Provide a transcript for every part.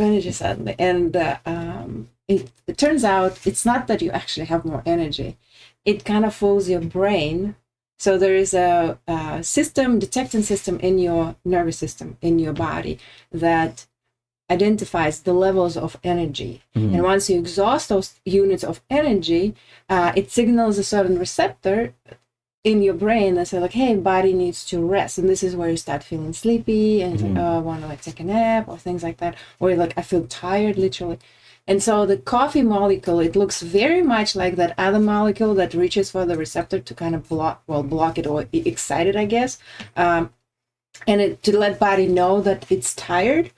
energy suddenly. And it turns out it's not that you actually have more energy. It kind of fools your brain. So there is a detecting system in your nervous system, in your body, that identifies the levels of energy. And once you exhaust those units of energy, it signals a certain receptor in your brain that says like, hey, body needs to rest. And this is where you start feeling sleepy and you I want to like take a nap or things like that. Or you're like, I feel tired, literally. And so the coffee molecule, it looks very much like that other molecule that reaches for the receptor to kind of block it or excite it, I guess. And to let body know that it's tired.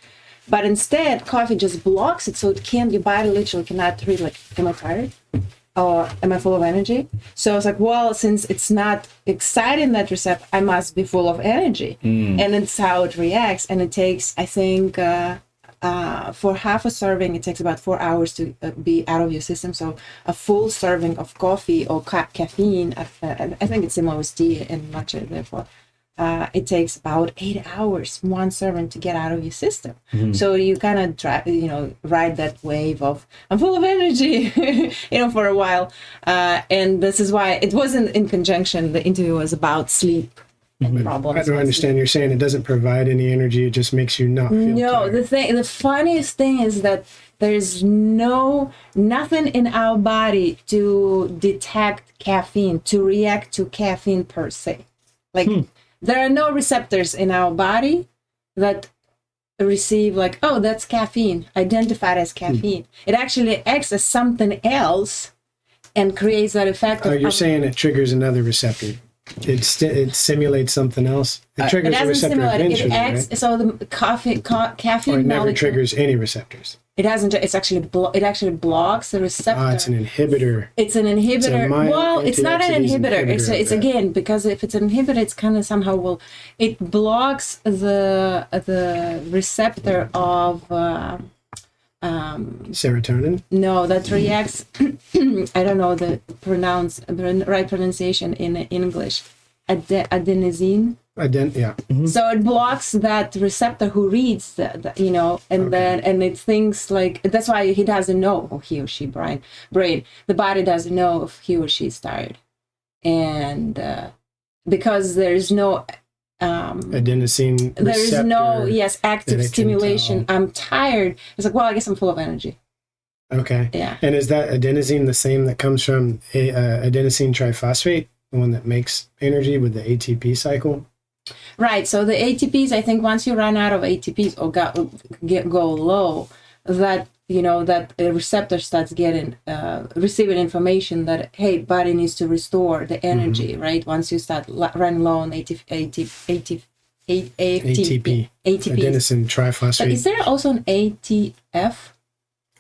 But instead, coffee just blocks it, so your body literally cannot read, like, am I tired? Or am I full of energy? So it's like, well, since it's not exciting that receptor, I must be full of energy. And it's how it reacts. And it takes, I think, for half a serving, it takes about 4 hours to be out of your system. So a full serving of coffee or caffeine, I think it's similar with tea and matcha, therefore. It takes about 8 hours, one serving, to get out of your system. So you kind of ride that wave of, I'm full of energy, for a while. And this is why it wasn't in conjunction. The interview was about sleep and problems. I don't understand. You're saying it doesn't provide any energy. It just makes you not feel tired. The funniest thing is that there's nothing in our body to detect caffeine, to react to caffeine per se. Like, there are no receptors in our body that receive like, oh, that's caffeine, identified as caffeine. It actually acts as something else and creates that effect. You're saying it triggers another receptor. It simulates something else. It triggers a receptor eventually, right? So the caffeine or it never molecule triggers any receptors. It hasn't. It actually blocks the receptor. It's an inhibitor. It's an inhibitor. It's not an inhibitor. It's again, because if it's an inhibitor, it's kind of somehow it blocks the receptor of serotonin. No, that reacts. I don't know the right pronunciation in English. Adenosine. Yeah. So it blocks that receptor who reads and it thinks like, that's why he doesn't know, or he or she brain. The body doesn't know if he or she is tired, and because there's no adenosine receptor, there is no active stimulation. I'm tired. It's like, well, I guess I'm full of energy. Okay. Yeah. And is that adenosine the same that comes from adenosine triphosphate, the one that makes energy with the ATP cycle? Right. So the ATPs, I think once you run out of ATPs or go low, that that a receptor starts getting receiving information that, hey, body needs to restore the energy. Right. Once you start running low on ATP, adenosine triphosphate. But is there also an ATF?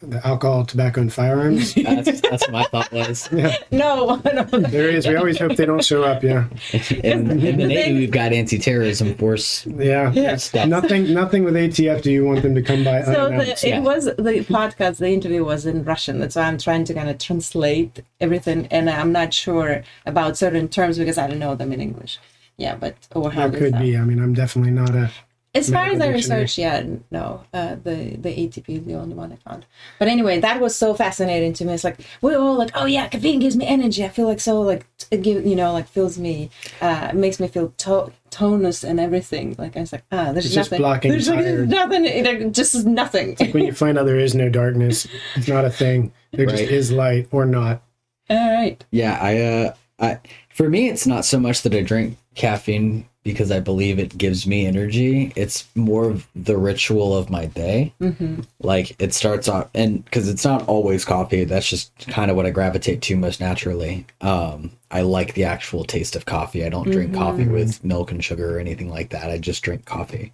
The alcohol, tobacco, and firearms. That's what my thought was. Yeah. No. There is. We always hope they don't show up. Yeah. In the Navy, we've got anti-terrorism force. Yeah. Stuff. Nothing with ATF do you want them to come by unannounced. So it was the podcast. The interview was in Russian. That's why I'm trying to kind of translate everything, and I'm not sure about certain terms because I don't know them in English. Yeah, but or how that could be. I mean, I'm definitely not a. As far as I researched, no, the ATP is the only one I found. But anyway, that was so fascinating to me. It's like, we're all like, oh yeah, caffeine gives me energy. I feel like so like, it fills me, makes me feel tonus and everything. Like I was like, there's it's nothing. Just blocking there's nothing, it just is nothing. It's like when you find out there is no darkness, it's not a thing. There just is light or not. All right. Yeah, I for me, it's not so much that I drink caffeine because I believe it gives me energy. It's more of the ritual of my day. Like it starts off, and because it's not always coffee, that's just kind of what I gravitate to most naturally. I like the actual taste of coffee. I don't drink coffee with milk and sugar or anything like that. I just drink coffee.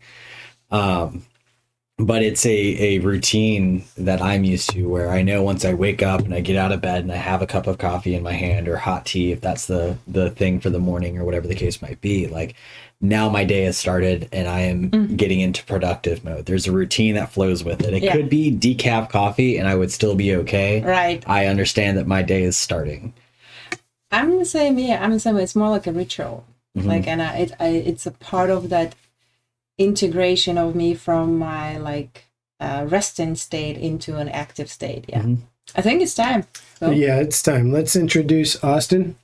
But it's a routine that I'm used to where I know once I wake up and I get out of bed and I have a cup of coffee in my hand or hot tea, if that's the thing for the morning or whatever the case might be, like now my day has started and I am getting into productive mode. There's a routine that flows with it. It could be decaf coffee and I would still be okay. Right. I understand that my day is starting. I'm the same. Yeah, I'm the same. It's more like a ritual. Like, and it's a part of that integration of me from my like resting state into an active state. Yeah. Mhm. I think it's time. So, Yeah, it's time. Let's introduce Austin.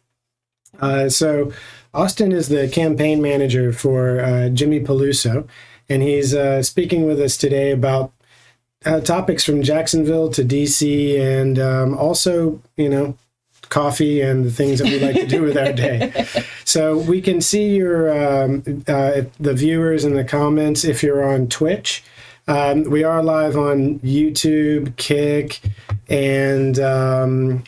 So Austin is the campaign manager for Jimmy Peluso, and he's speaking with us today about topics from Jacksonville to DC, and also, coffee and the things that we like to do with our day. So we can see your the viewers in the comments if you're on Twitch. We are live on YouTube, Kick, and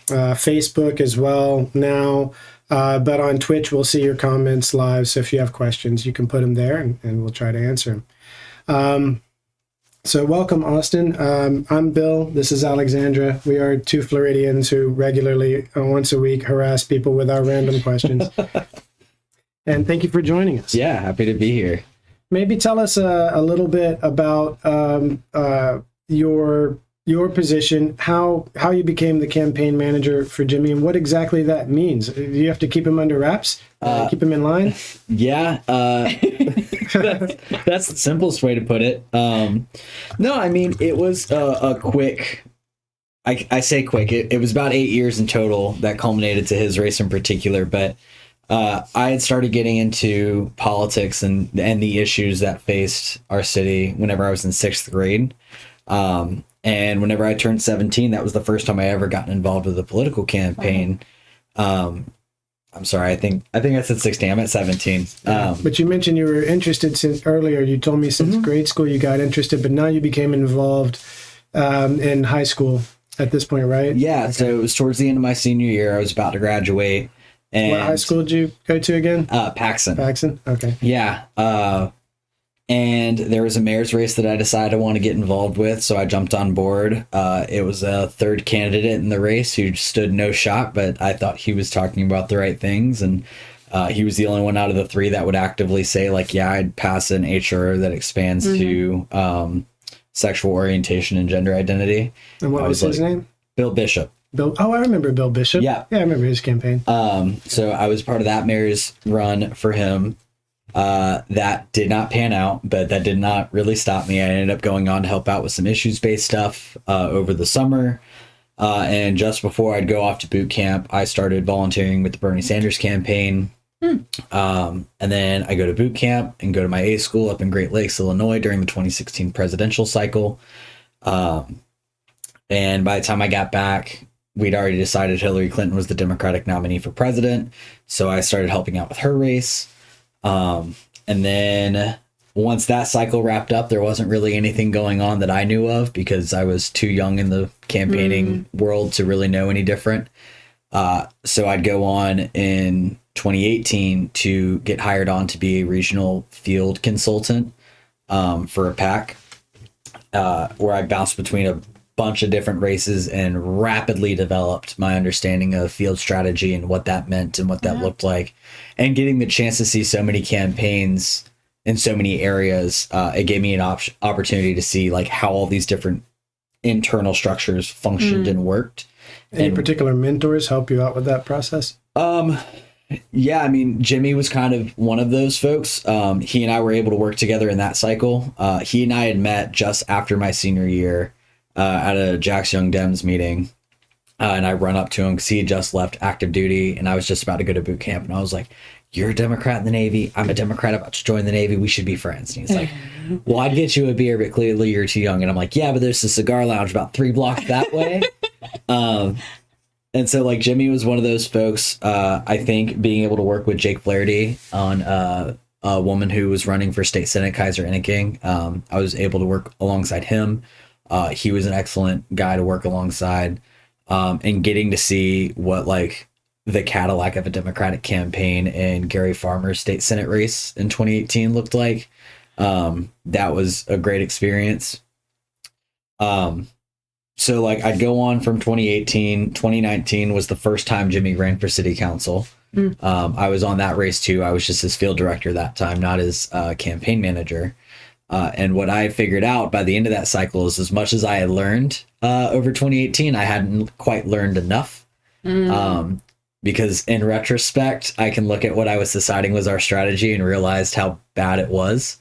Facebook as well now. But on Twitch, we'll see your comments live. So if you have questions, you can put them there, and we'll try to answer them. So welcome, Austin. I'm Bill. This is Alexandra. We are two Floridians who regularly, once a week, harass people with our random questions. And thank you for joining us. Yeah, happy to be here. Maybe tell us a little bit about your position, how you became the campaign manager for Jimmy, and what exactly that means. Do you have to keep him under wraps? Keep him in line? Yeah, that's the simplest way to put it. No, I mean, it was a quick, I say quick, it was about 8 years in total that culminated to his race in particular, but I had started getting into politics and the issues that faced our city whenever I was in 6th grade. And whenever I turned 17, that was the first time I ever gotten involved with a political campaign. I'm sorry, I think I said 16. I'm at 17. But you mentioned you were interested since earlier. You told me since grade school you got interested, but now you became involved in high school at this point, right? Yeah, okay. So it was towards the end of my senior year. I was about to graduate. And, what high school did you go to again? Paxson. Paxson, okay. Yeah. And there was a mayor's race that I decided I want to get involved with, so I jumped on board. It was a third candidate in the race who stood no shot, but I thought he was talking about the right things, and he was the only one out of the three that would actively say, like, yeah, I'd pass an HR that expands to sexual orientation and gender identity. And what was his name? Bill Bishop. Bill. Oh, I remember Bill Bishop. Yeah. Yeah, I remember his campaign. So I was part of that mayor's run for him. That did not pan out, but that did not really stop me. I ended up going on to help out with some issues-based stuff over the summer. And just before I'd go off to boot camp, I started volunteering with the Bernie Sanders campaign. And then I go to boot camp and go to my A school up in Great Lakes, Illinois during the 2016 presidential cycle. And by the time I got back, we'd already decided Hillary Clinton was the Democratic nominee for president. So I started helping out with her race. And then once that cycle wrapped up, there wasn't really anything going on that I knew of because I was too young in the campaigning world to really know any different. So I'd go on in 2018 to get hired on to be a regional field consultant for a PAC, where I bounced between a bunch of different races and rapidly developed my understanding of field strategy and what that meant and what that looked like. And getting the chance to see so many campaigns in so many areas, it gave me an opportunity to see like how all these different internal structures functioned and worked. Any particular mentors help you out with that process? Yeah, I mean, Jimmy was kind of one of those folks. He and I were able to work together in that cycle. He and I had met just after my senior year at a Jack's Young Dems meeting. And I run up to him because he had just left active duty and I was just about to go to boot camp. And I was like, you're a Democrat in the Navy. I'm a Democrat about to join the Navy. We should be friends. And he's like, well, I'd get you a beer, but clearly you're too young. And I'm like, yeah, but there's a cigar lounge about 3 blocks that way. And so like Jimmy was one of those folks. I think being able to work with Jake Flaherty on a woman who was running for state Senate, Kaiser Enneking. I was able to work alongside him. He was an excellent guy to work alongside. And getting to see what like the Cadillac of a Democratic campaign in Gary Farmer's state Senate race in 2018 looked like. That was a great experience. So like I'd go on from 2018, 2019 was the first time Jimmy ran for city council. I was on that race too. I was just his field director that time, not his campaign manager. And what I figured out by the end of that cycle is as much as I had learned over 2018, I hadn't quite learned enough. Because in retrospect, I can look at what I was deciding was our strategy and realized how bad it was.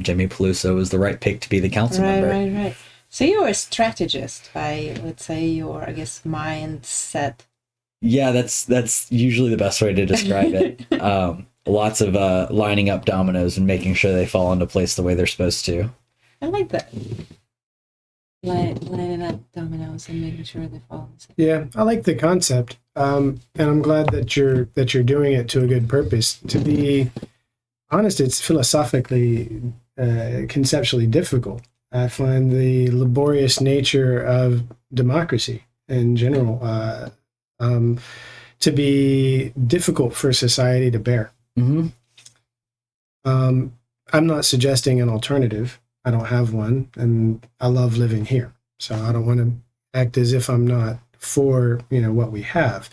Jimmy Peluso was the right pick to be the council member. Right. So you're a strategist by, let's say, your, I guess, mindset. Yeah, that's usually the best way to describe it. Lots of lining up dominoes and making sure they fall into place the way they're supposed to. I like that. Lining up dominoes and making sure they fall. Yeah, I like the concept, and I'm glad that you're doing it to a good purpose. To be honest, it's philosophically, conceptually difficult. I find the laborious nature of democracy in general to be difficult for society to bear. Mm-hmm. I'm not suggesting an alternative. I don't have one, and I love living here. So I don't want to act as if I'm not for, what we have.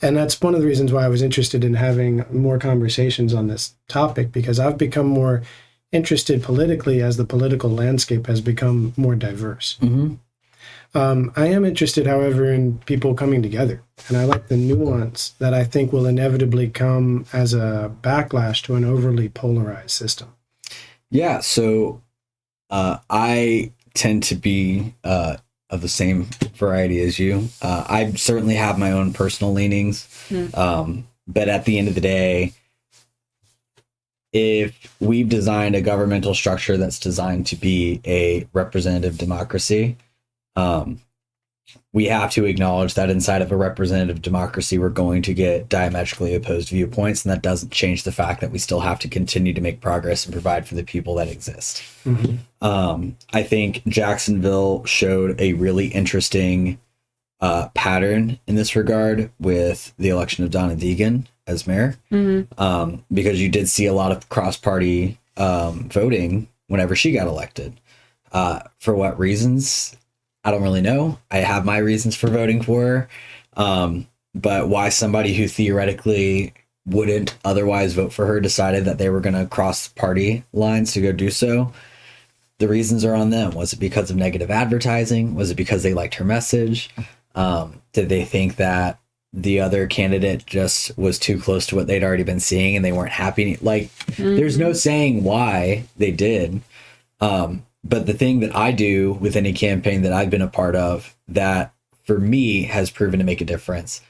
And that's one of the reasons why I was interested in having more conversations on this topic, because I've become more interested politically as the political landscape has become more diverse. Mm-hmm. I am interested, however, in people coming together. And I like the nuance that I think will inevitably come as a backlash to an overly polarized system. Yeah, so I tend to be of the same variety as you. I certainly have my own personal leanings, but at the end of the day, if we've designed a governmental structure that's designed to be a representative democracy, we have to acknowledge that inside of a representative democracy, we're going to get diametrically opposed viewpoints, and that doesn't change the fact that we still have to continue to make progress and provide for the people that exist. Mm-hmm. I think Jacksonville showed a really interesting pattern in this regard with the election of Donna Deegan as mayor, because you did see a lot of cross-party voting whenever she got elected. For what reasons? I don't really know. I have my reasons for voting for her. But why somebody who theoretically wouldn't otherwise vote for her decided that they were going to cross party lines to go do so, the reasons are on them. Was it because of negative advertising? Was it because they liked her message? Did they think that the other candidate just was too close to what they'd already been seeing and they weren't happy? Like, there's no saying why they did. But the thing that I do with any campaign that I've been a part of that for me has proven to make a difference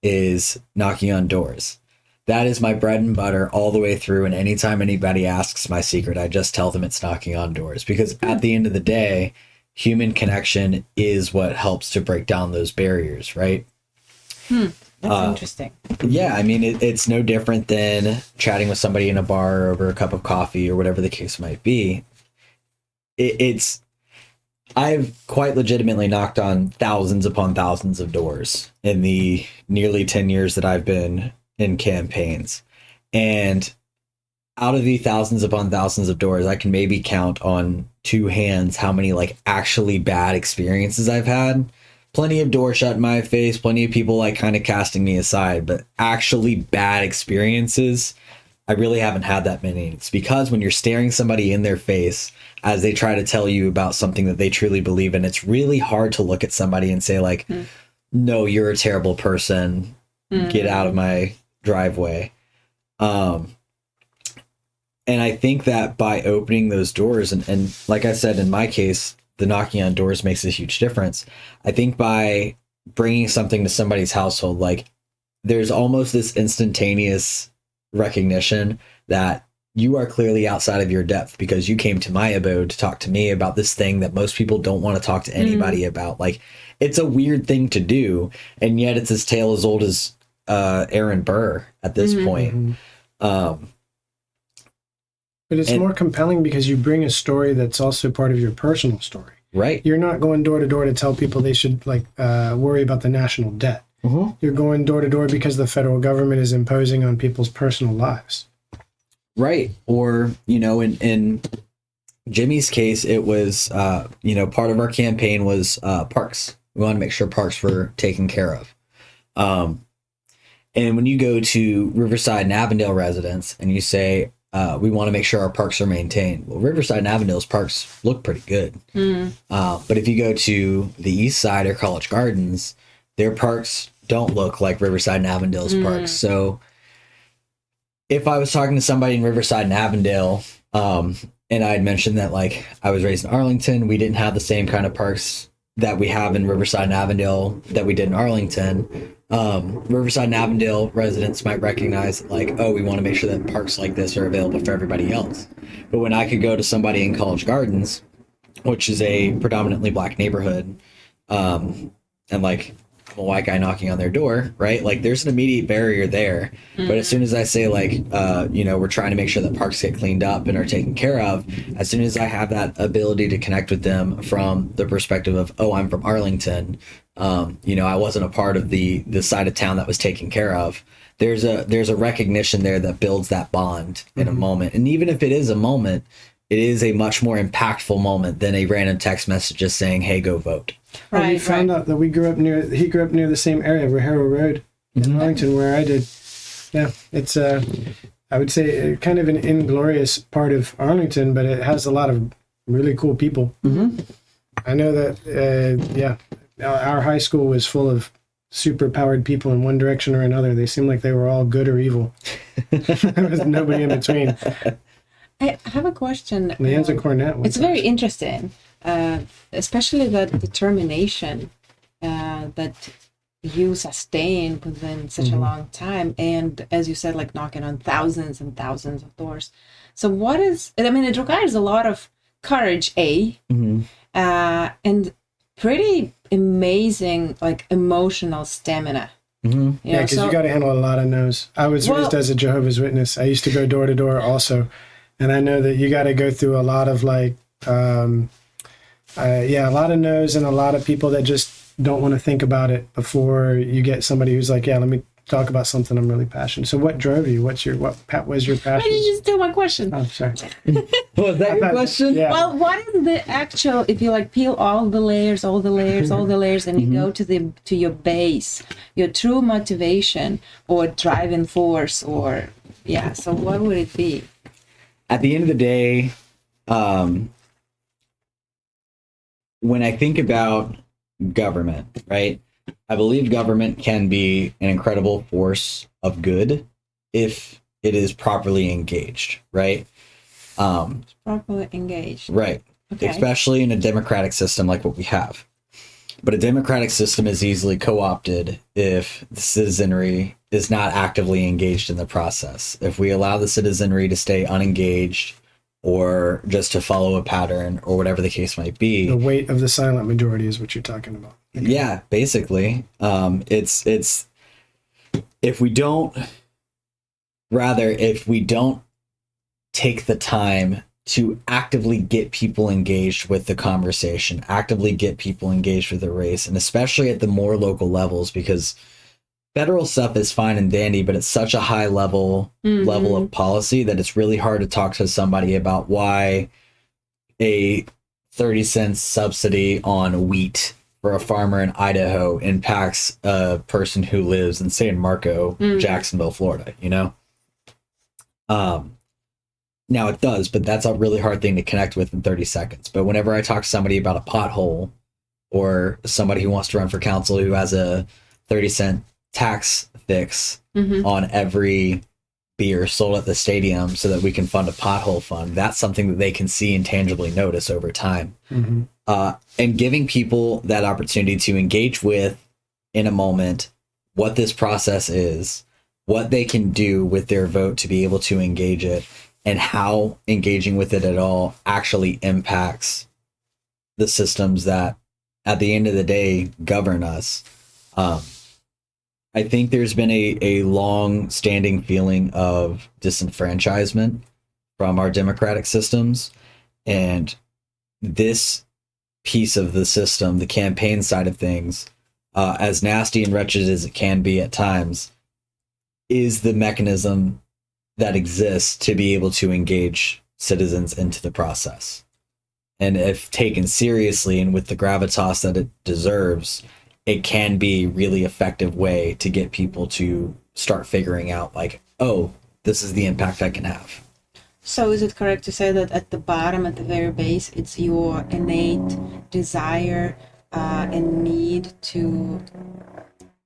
is knocking on doors. That is my bread and butter all the way through. And anytime anybody asks my secret, I just tell them it's knocking on doors, because at the end of the day, human connection is what helps to break down those barriers, right? That's interesting. Yeah, I mean, it's no different than chatting with somebody in a bar over a cup of coffee or whatever the case might be. I've quite legitimately knocked on thousands upon thousands of doors in the nearly 10 years that I've been in campaigns. And out of the thousands upon thousands of doors, I can maybe count on two hands how many like actually bad experiences I've had. Plenty of doors shut in my face, plenty of people like kind of casting me aside, but actually bad experiences, I really haven't had that many. It's because when you're staring somebody in their face as they try to tell you about something that they truly believe in, it's really hard to look at somebody and say like, no, you're a terrible person. Get out of my driveway. And I think that by opening those doors, and like I said, in my case, the knocking on doors makes a huge difference. I think by bringing something to somebody's household, like there's almost this instantaneous recognition that you are clearly outside of your depth because you came to my abode to talk to me about this thing that most people don't want to talk to anybody about. Like, it's a weird thing to do, and yet it's as tale as old as Aaron Burr at this point. But it's more compelling because you bring a story that's also part of your personal story. Right. You're not going door to door to tell people they should worry about the national debt. You're going door to door because the federal government is imposing on people's personal lives. Right. Or, in Jimmy's case, it was, part of our campaign was parks. We wanted to make sure parks were taken care of. And when you go to Riverside and Avondale residents and you say, we want to make sure our parks are maintained. Well, Riverside and Avondale's parks look pretty good. But if you go to the East Side or College Gardens, their parks don't look like Riverside and Avondale's parks. So if I was talking to somebody in Riverside and Avondale, and and I had mentioned that like I was raised in Arlington. We didn't have the same kind of parks that we have in Riverside and Avondale that we did in Arlington. Riverside and Avondale residents might recognize like, oh, we want to make sure that parks like this are available for everybody else. But when I could go to somebody in College Gardens, which is a predominantly Black neighborhood, and like I'm a white guy knocking on their door, right? Like there's an immediate barrier there. But as soon as I say like, we're trying to make sure that parks get cleaned up and are taken care of, as soon as I have that ability to connect with them from the perspective of, oh, I'm from Arlington, I wasn't a part of the side of town that was taken care of. There's a recognition there that builds that bond in a moment. And even if it is a moment, it is a much more impactful moment than a random text message just saying, hey, go vote. Right, we found out that he grew up near the same area, Harrow Road in Arlington, where I did. Yeah, it's I would say kind of an inglorious part of Arlington, but it has a lot of really cool people. I know that, our high school was full of super powered people in one direction or another. They seemed like they were all good or evil. There was nobody in between. I have a question. Leanza Cornett. It's very interesting, especially that determination that you sustained within such a long time. And as you said, like knocking on thousands and thousands of doors. So it requires a lot of courage, and pretty amazing, like emotional stamina. Because you got to handle a lot of no's. I was raised as a Jehovah's Witness. I used to go door to door also. And I know that you got to go through a lot of like, a lot of no's and a lot of people that just don't want to think about it before you get somebody who's like, yeah, let me talk about something I'm really passionate. So what drove you? What was your passion? Why did you just steal my question? Oh, sorry. Was that your question? Yeah. Well, what is the actual, if you like peel all the layers, and you go to your base, your true motivation or driving force so what would it be? At the end of the day, when I think about government, right, I believe government can be an incredible force of good if it is properly engaged, right? Properly engaged. Right. Okay. Especially in a democratic system like what we have. But a democratic system is easily co-opted if the citizenry is not actively engaged in the process. If we allow the citizenry to stay unengaged or just to follow a pattern or whatever the case might be. The weight of the silent majority is what you're talking about. Okay. Yeah, basically. It's if we don't take the time to actively get people engaged with the conversation, actively get people engaged with the race, and especially at the more local levels, because federal stuff is fine and dandy, but it's such a high level of policy that it's really hard to talk to somebody about why a 30-cent subsidy on wheat for a farmer in Idaho impacts a person who lives in San Marco, Jacksonville, Florida, Now it does, but that's a really hard thing to connect with in 30 seconds. But whenever I talk to somebody about a pothole or somebody who wants to run for council who has a 30-cent tax fix on every beer sold at the stadium so that we can fund a pothole fund, that's something that they can see and tangibly notice over time. And giving people that opportunity to engage with in a moment what this process is, what they can do with their vote to be able to engage it, and how engaging with it at all actually impacts the systems that, at the end of the day, govern us. I think there's been a long-standing feeling of disenfranchisement from our democratic systems, and this piece of the system, the campaign side of things, as nasty and wretched as it can be at times, is the mechanism that exists to be able to engage citizens into the process. And if taken seriously and with the gravitas that it deserves, it can be a really effective way to get people to start figuring out like, oh, this is the impact I can have. So is it correct to say that at the bottom, at the very base, it's your innate desire and need to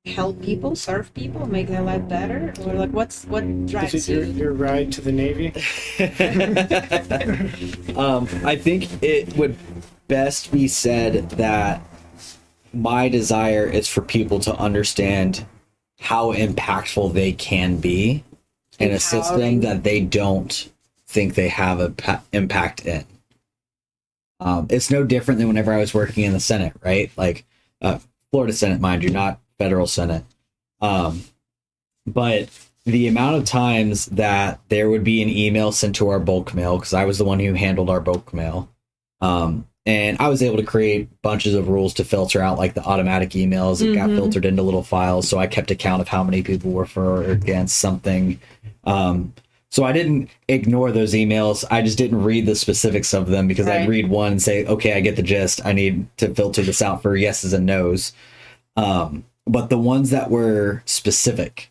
help people, serve people, make their life better, or like what Is drives it you? your ride to the Navy? I think it would best be said that my desire is for people to understand how impactful they can be in a system Empowering. that they don't think they have a impact in. It's no different than whenever I was working in the Senate, right? Like Florida Senate, mind you, not federal Senate. But the amount of times that there would be an email sent to our bulk mail, because I was the one who handled our bulk mail. And I was able to create bunches of rules to filter out like the automatic emails that got filtered into little files. So I kept account of how many people were for or against something. So I didn't ignore those emails. I just didn't read the specifics of them because I'd read one and say, okay, I get the gist. I need to filter this out for yeses and nos. But the ones that were specific,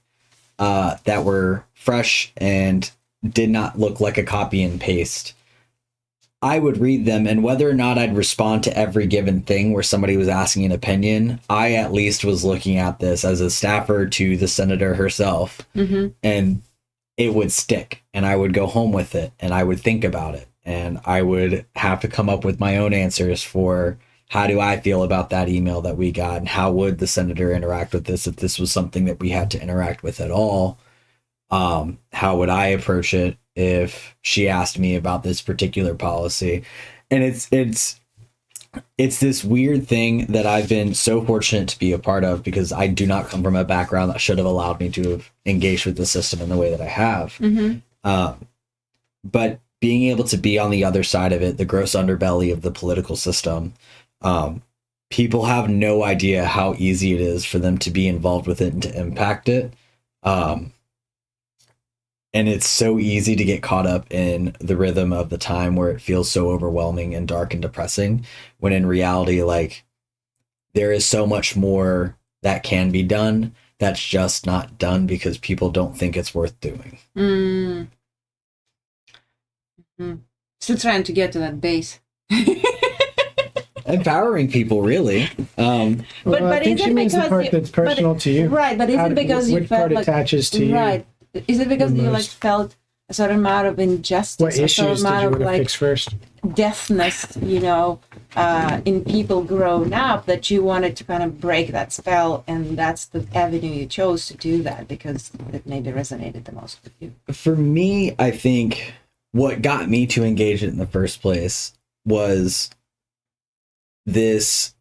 that were fresh and did not look like a copy and paste, I would read them, and whether or not I'd respond to every given thing where somebody was asking an opinion, I at least was looking at this as a staffer to the senator herself, and it would stick, and I would go home with it, and I would think about it, and I would have to come up with my own answers for how do I feel about that email that we got, and how would the senator interact with this if this was something that we had to interact with at all. How would I approach it if she asked me about this particular policy? And it's this weird thing that I've been so fortunate to be a part of, because I do not come from a background that should have allowed me to have engaged with the system in the way that I have. But being able to be on the other side of it, the gross underbelly of the political system, people have no idea how easy it is for them to be involved with it and to impact it. And it's so easy to get caught up in the rhythm of the time where it feels so overwhelming and dark and depressing, when in reality, like, there is so much more that can be done that's just not done because people don't think it's worth doing. Still trying to get to that base. Empowering people, really. But I think is she it means the because part that's personal to you. Right, but is it because you which felt part like attaches to you? Right. Is it because the you like most? felt a certain amount of injustice, What a certain issues did amount you of want to like fix first? deafness, in people growing up, that you wanted to kind of break that spell, and that's the avenue you chose to do that because it maybe resonated the most with you? For me, I think what got me to engage it in the first place was this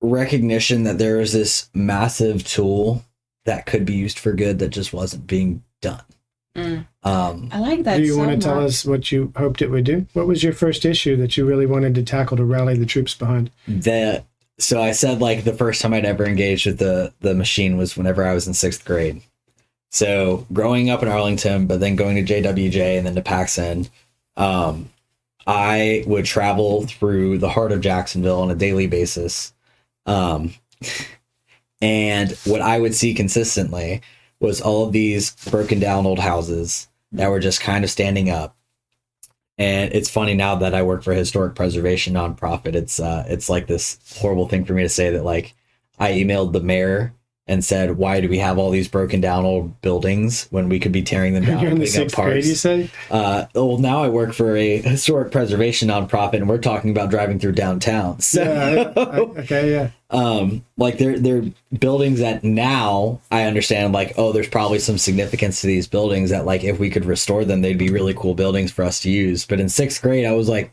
recognition that there was this massive tool that could be used for good that just wasn't being done. I like that. Do you so want to tell much. us what you hoped it would do? What was your first issue that you really wanted to tackle to rally the troops behind? So I said, like, the first time I'd ever engaged with the machine was whenever I was in 6th grade. So growing up in Arlington, but then going to JWJ and then to Paxson, I would travel through the heart of Jacksonville on a daily basis. And what I would see consistently was all of these broken down old houses that were just kind of standing up. And it's funny now that I work for a historic preservation nonprofit. It's like this horrible thing for me to say that, like, I emailed the mayor and said, why do we have all these broken down old buildings when we could be tearing them down? You're in and the putting up 6th grade, you say? Well, now I work for a historic preservation nonprofit, and we're talking about driving through downtown. So, Okay. like, they're buildings that now I understand, like, oh, there's probably some significance to these buildings that, like, if we could restore them, they'd be really cool buildings for us to use. But in 6th grade, I was like,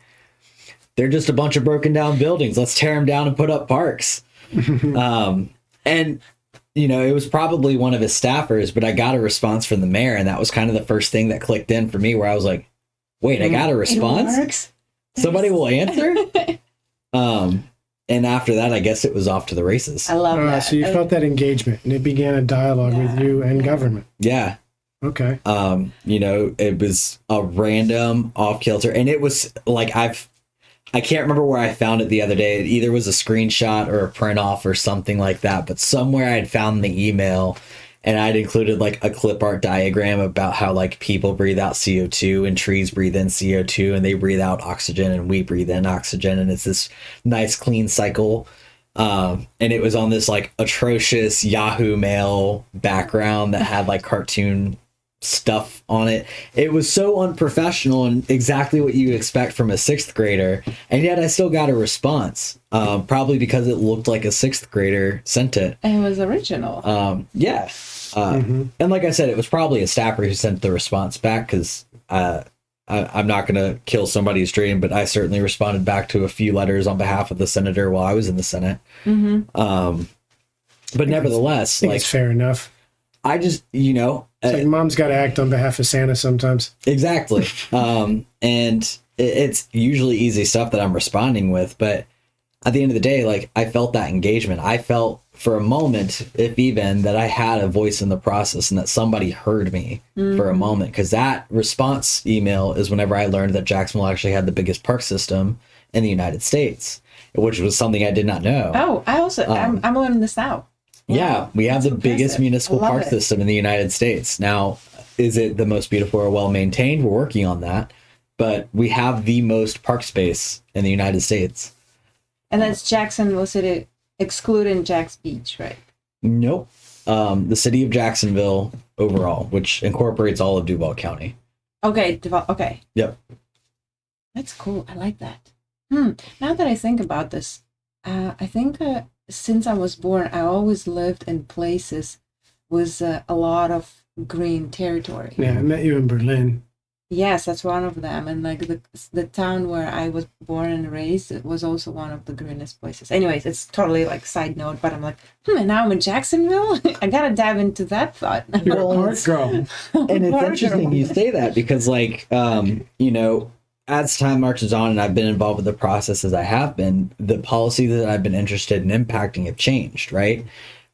they're just a bunch of broken down buildings. Let's tear them down and put up parks. And it was probably one of his staffers, but I got a response from the mayor, and that was kind of the first thing that clicked in for me, where I was like, wait, I got a response? It works. Somebody will answer? And after that, I guess it was off to the races. I love that. So you felt that engagement, and it began a dialogue with you and government. Yeah. Okay. It was a random off kilter, and it was like, I can't remember where I found it the other day. It either was a screenshot or a print off or something like that, but somewhere I'd found the email, and I'd included like a clip art diagram about how, like, people breathe out CO2 and trees breathe in CO2 and they breathe out oxygen and we breathe in oxygen. And it's this nice clean cycle. And it was on this like atrocious Yahoo Mail background that had like cartoon stuff on it. It was so unprofessional and exactly what you expect from a sixth grader. And yet I still got a response, probably because it looked like a sixth grader sent it. And it was original. Yeah. And like I said, it was probably a staffer who sent the response back because I'm not going to kill somebody's dream, but I certainly responded back to a few letters on behalf of the senator while I was in the Senate. But nevertheless, I think it's fair enough. I just, you know, it's like mom's got to act on behalf of Santa sometimes. Exactly. And it's usually easy stuff that I'm responding with, but at the end of the day, like I felt that engagement. I felt for a moment, if even, that I had a voice in the process and that somebody heard me for a moment. Because that response email is whenever I learned that Jacksonville actually had the biggest park system in the United States, which was something I did not know. Oh, I also, I'm learning this now. Yeah, we have the biggest municipal park it. system in the United States. Now, is it the most beautiful or well-maintained? We're working on that. But we have the most park space in the United States. And that's Jacksonville City, excluding Jack's Beach, right? Nope. The city of Jacksonville overall, which incorporates all of Duval County. Okay, okay. Yep. That's cool. I like that. Now that I think about this, I think since I was born, I always lived in places with a lot of green territory. Yeah, I met you in Berlin. Yes, that's one of them. And like the town where I was born and raised, it was also one of the greenest places. Anyways, it's totally like side note, but I'm like, and now I'm in Jacksonville? I gotta dive into that thought. You're a park girl. And it's interesting you say that because like, you know, as time marches on and I've been involved with the process as I have been, the policy that I've been interested in impacting have changed, right?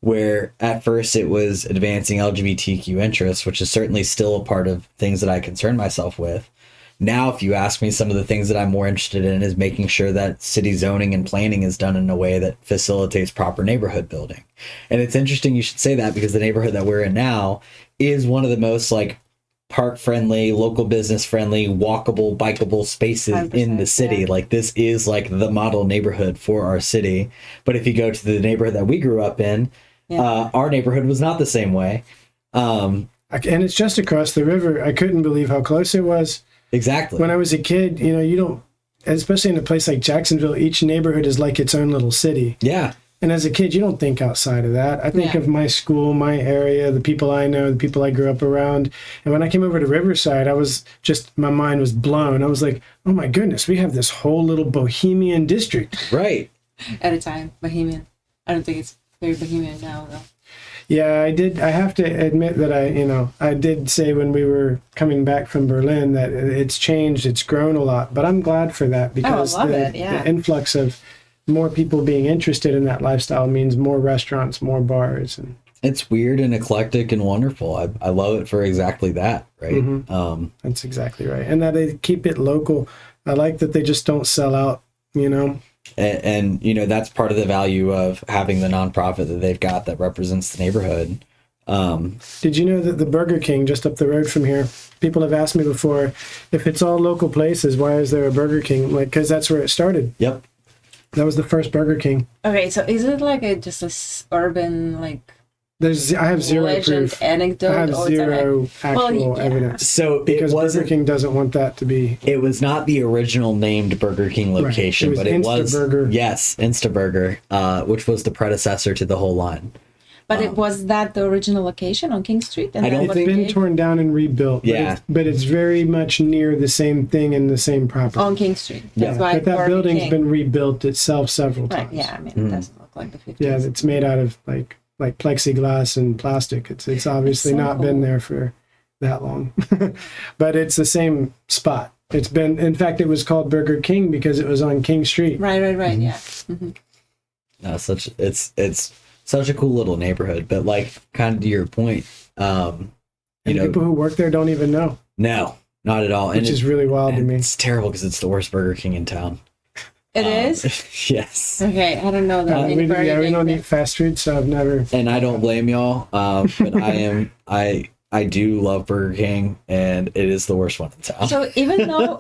Where at first it was advancing LGBTQ interests, which is certainly still a part of things that I concern myself with. Now, if you ask me, some of the things that I'm more interested in is making sure that city zoning and planning is done in a way that facilitates proper neighborhood building. And it's interesting you should say that because the neighborhood that we're in now is one of the most like park friendly, local business friendly, walkable, bikeable spaces in the city. Yeah. Like this is like the model neighborhood for our city. But if you go to the neighborhood that we grew up in, our neighborhood was not the same way. And it's just across the river. I couldn't believe how close it was. Exactly. When I was a kid, you know, you don't, especially in a place like Jacksonville, each neighborhood is like its own little city. Yeah. And as a kid, you don't think outside of that. I think of my school, my area, the people I know, the people I grew up around. And when I came over to Riverside, I was just, my mind was blown. I was like, oh my goodness, we have this whole little bohemian district. Right. At a time, bohemian. I don't think it's very bohemian now, though. Yeah, I have to admit that I did say when we were coming back from Berlin that it's changed, it's grown a lot. But I'm glad for that because the influx of more people being interested in that lifestyle means more restaurants, more bars. And it's weird and eclectic and wonderful. I love it for exactly that, right? Mm-hmm. That's exactly right. And that they keep it local. I like that they just don't sell out, you know. And you know, that's part of the value of having the nonprofit that they've got that represents the neighborhood. Did you know that the Burger King just up the road from here, people have asked me before, if it's all local places, why is there a Burger King? Like, because that's where it started. Yep. That was the first Burger King. Okay, so is it like just a urban, like, I have zero legend, proof. anecdote? I have zero actual evidence. So because Burger King doesn't want that to be. It was not the original named Burger King location, right. but it was Instaburger. Yes, Instaburger, which was the predecessor to the whole line. But it was that the original location on King Street? And It's been torn down and rebuilt. Yeah, but it's very much near the same thing in the same property on King Street. That's why but that building's been rebuilt itself several times. Right. Yeah, I mean, it doesn't look like the 50s. Yeah, it's made out of like plexiglass and plastic. It's obviously not been there for that long, but it's the same spot. It's been, in fact, it was called Burger King because it was on King Street. Right. Mm-hmm. Yeah. Mm-hmm. No, it's such a cool little neighborhood, but like kind of to your point, people who work there don't even know. No, not at all. Which is really wild to me. It's terrible because it's the worst Burger King in town. It is? Yes. Okay, I don't know that. We don't eat fast food, so I've never. And I don't blame y'all, but I do love Burger King, and it is the worst one in town. So even though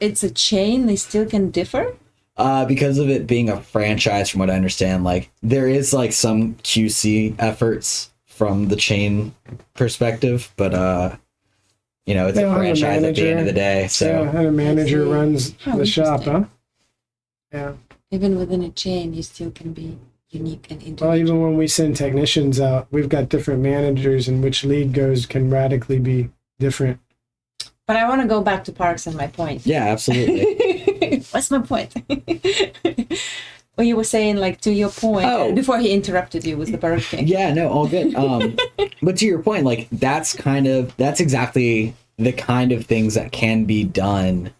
it's a chain, they still can differ? Because of it being a franchise, from what I understand, like there is like some QC efforts from the chain perspective, but it's They a don't have a franchise at the end of the day. So Yeah, and a manager see. runs How the shop, huh? interesting. Yeah. Even within a chain, you still can be unique and individual. Well, even when we send technicians out, we've got different managers, and which lead goes can radically be different. But I want to go back to Parks and my point. yeah, absolutely. What's my point? Well, you were saying, like, to your point, Oh. before he interrupted you with the Burger King. Yeah, no, all good. But to your point, like that's exactly the kind of things that can be done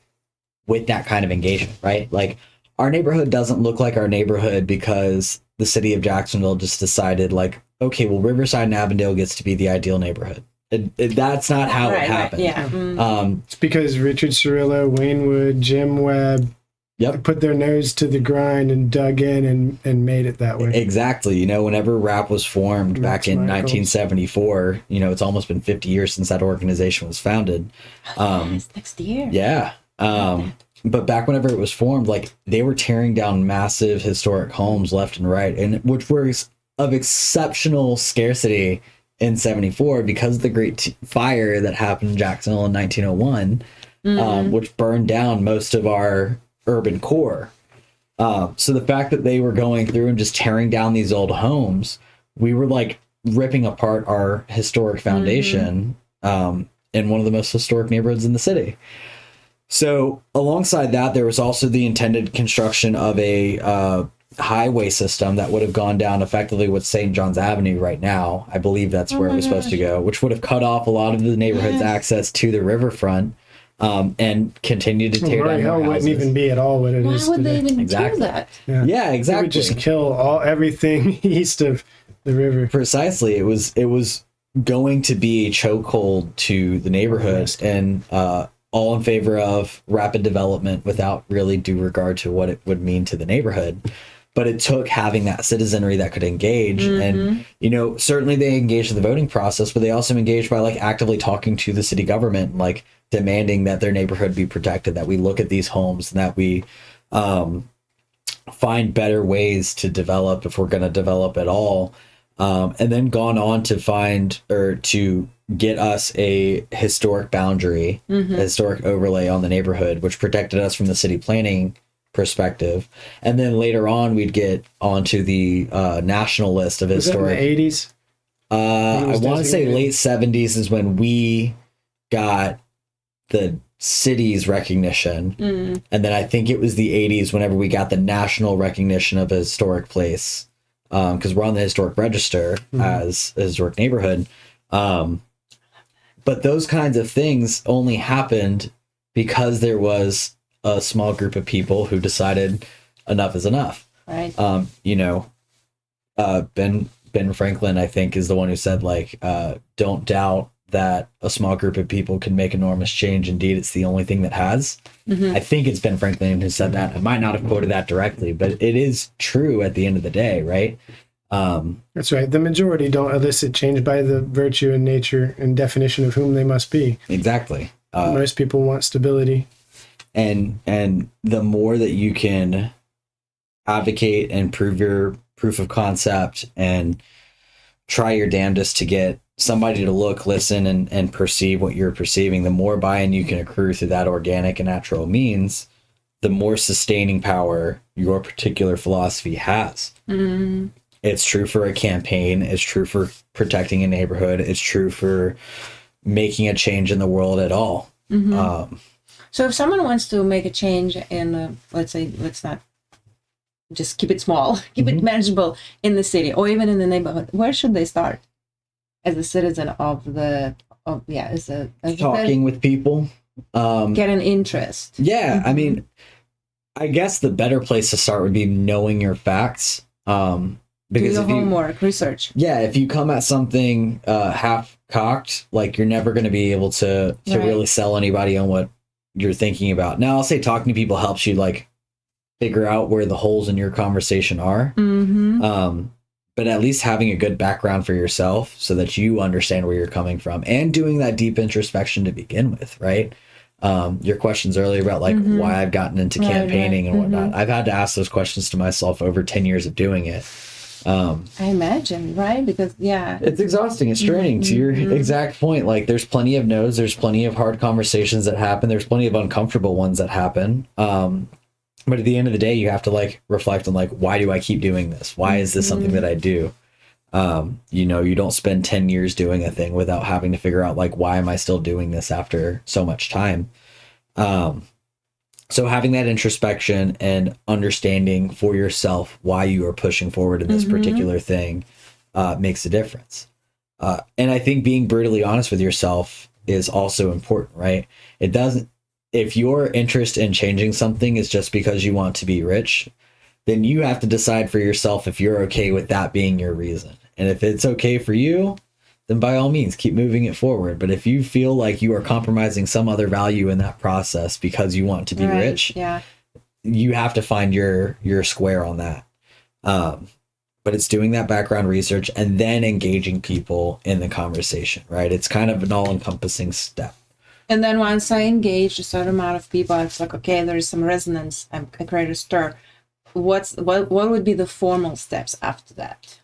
with that kind of engagement, right? Like our neighborhood doesn't look like our neighborhood because the city of Jacksonville just decided like, okay, well, Riverside and Avondale gets to be the ideal neighborhood. That's not how it happened. Yeah. It's because Richard Cirillo, Wayne Wood, Jim Webb put their nose to the grind and dug in and made it that way. Exactly. Whenever RAP was formed back in 1974, it's almost been 50 years since that organization was founded. Next year. Yeah. But back whenever it was formed, like they were tearing down massive historic homes left and right, and which were of exceptional scarcity in 74 because of the great fire that happened in Jacksonville in 1901, which burned down most of our urban core. So the fact that they were going through and just tearing down these old homes, we were like ripping apart our historic foundation in one of the most historic neighborhoods in the city. So alongside that, there was also the intended construction of a highway system that would have gone down effectively with St. John's Avenue right now. I believe that's where it was supposed to go, which would have cut off a lot of the neighborhood's access to the riverfront and continue to tear down hell more houses. Wouldn't even be at all what it is Why would today. they even Exactly. do that? Yeah, exactly. It would just kill everything east of the river. Precisely. It was going to be a chokehold to the neighborhood and all in favor of rapid development without really due regard to what it would mean to the neighborhood. But it took having that citizenry that could engage. And, certainly they engaged in the voting process, but they also engaged by like actively talking to the city government, like demanding that their neighborhood be protected, that we look at these homes and that we find better ways to develop if we're going to develop at all. And then gone on to find or to get us a historic boundary, a historic overlay on the neighborhood, which protected us from the city planning perspective. And then later on, we'd get onto the national list of historic. Was that in the 80s? I want to say late 70s is when we got the city's recognition. And then I think it was the 80s whenever we got the national recognition of a historic place. Because we're on the historic register as a historic neighborhood. But those kinds of things only happened because there was a small group of people who decided enough is enough. Right. Ben Franklin, I think, is the one who said, like, don't doubt that a small group of people can make enormous change. Indeed, it's the only thing that has. I think it's Ben Franklin who said that. I might not have quoted that directly, but it is true at the end of the day, right? That's right. The majority don't elicit change by the virtue and nature and definition of whom they must be. Exactly. Most people want stability. And the more that you can advocate and prove your proof of concept and try your damnedest to get somebody to look, listen, and perceive what you're perceiving, the more buy-in you can accrue through that organic and natural means, the more sustaining power your particular philosophy has. It's true for a campaign. It's true for protecting a neighborhood. It's true for making a change in the world at all. So if someone wants to make a change in, let's not just keep it small, keep it manageable in the city or even in the neighborhood, where should they start as a citizen Talking with people. Get an interest. Yeah, I mean, I guess the better place to start would be knowing your facts. Because do your homework, research. Yeah, if you come at something half-cocked, like you're never going to be able to really sell anybody on what you're thinking about. Now, I'll say talking to people helps you like figure out where the holes in your conversation are. But at least having a good background for yourself so that you understand where you're coming from and doing that deep introspection to begin with, right? Your questions earlier about like why I've gotten into campaigning and whatnot. I've had to ask those questions to myself over 10 years of doing it. I imagine, right? Because it's exhausting. It's draining. To your exact point, like there's plenty of no's, there's plenty of hard conversations that happen, there's plenty of uncomfortable ones that happen. But at the end of the day, you have to like reflect on like, why do I keep doing this? Why is this something that I do? You know, you don't spend 10 years doing a thing without having to figure out like, why am I still doing this after so much time? So having that introspection and understanding for yourself why you are pushing forward in this particular thing makes a difference. And I think being brutally honest with yourself is also important, right? It doesn't, if your interest in changing something is just because you want to be rich, then you have to decide for yourself if you're okay with that being your reason. And if it's okay for you, then by all means, keep moving it forward. But if you feel like you are compromising some other value in that process because you want to be rich, you have to find your square on that. But it's doing that background research and then engaging people in the conversation, right? It's kind of an all-encompassing step. And then once I engage a certain amount of people, it's like, okay, there is some resonance. I create a stir. What would be the formal steps after that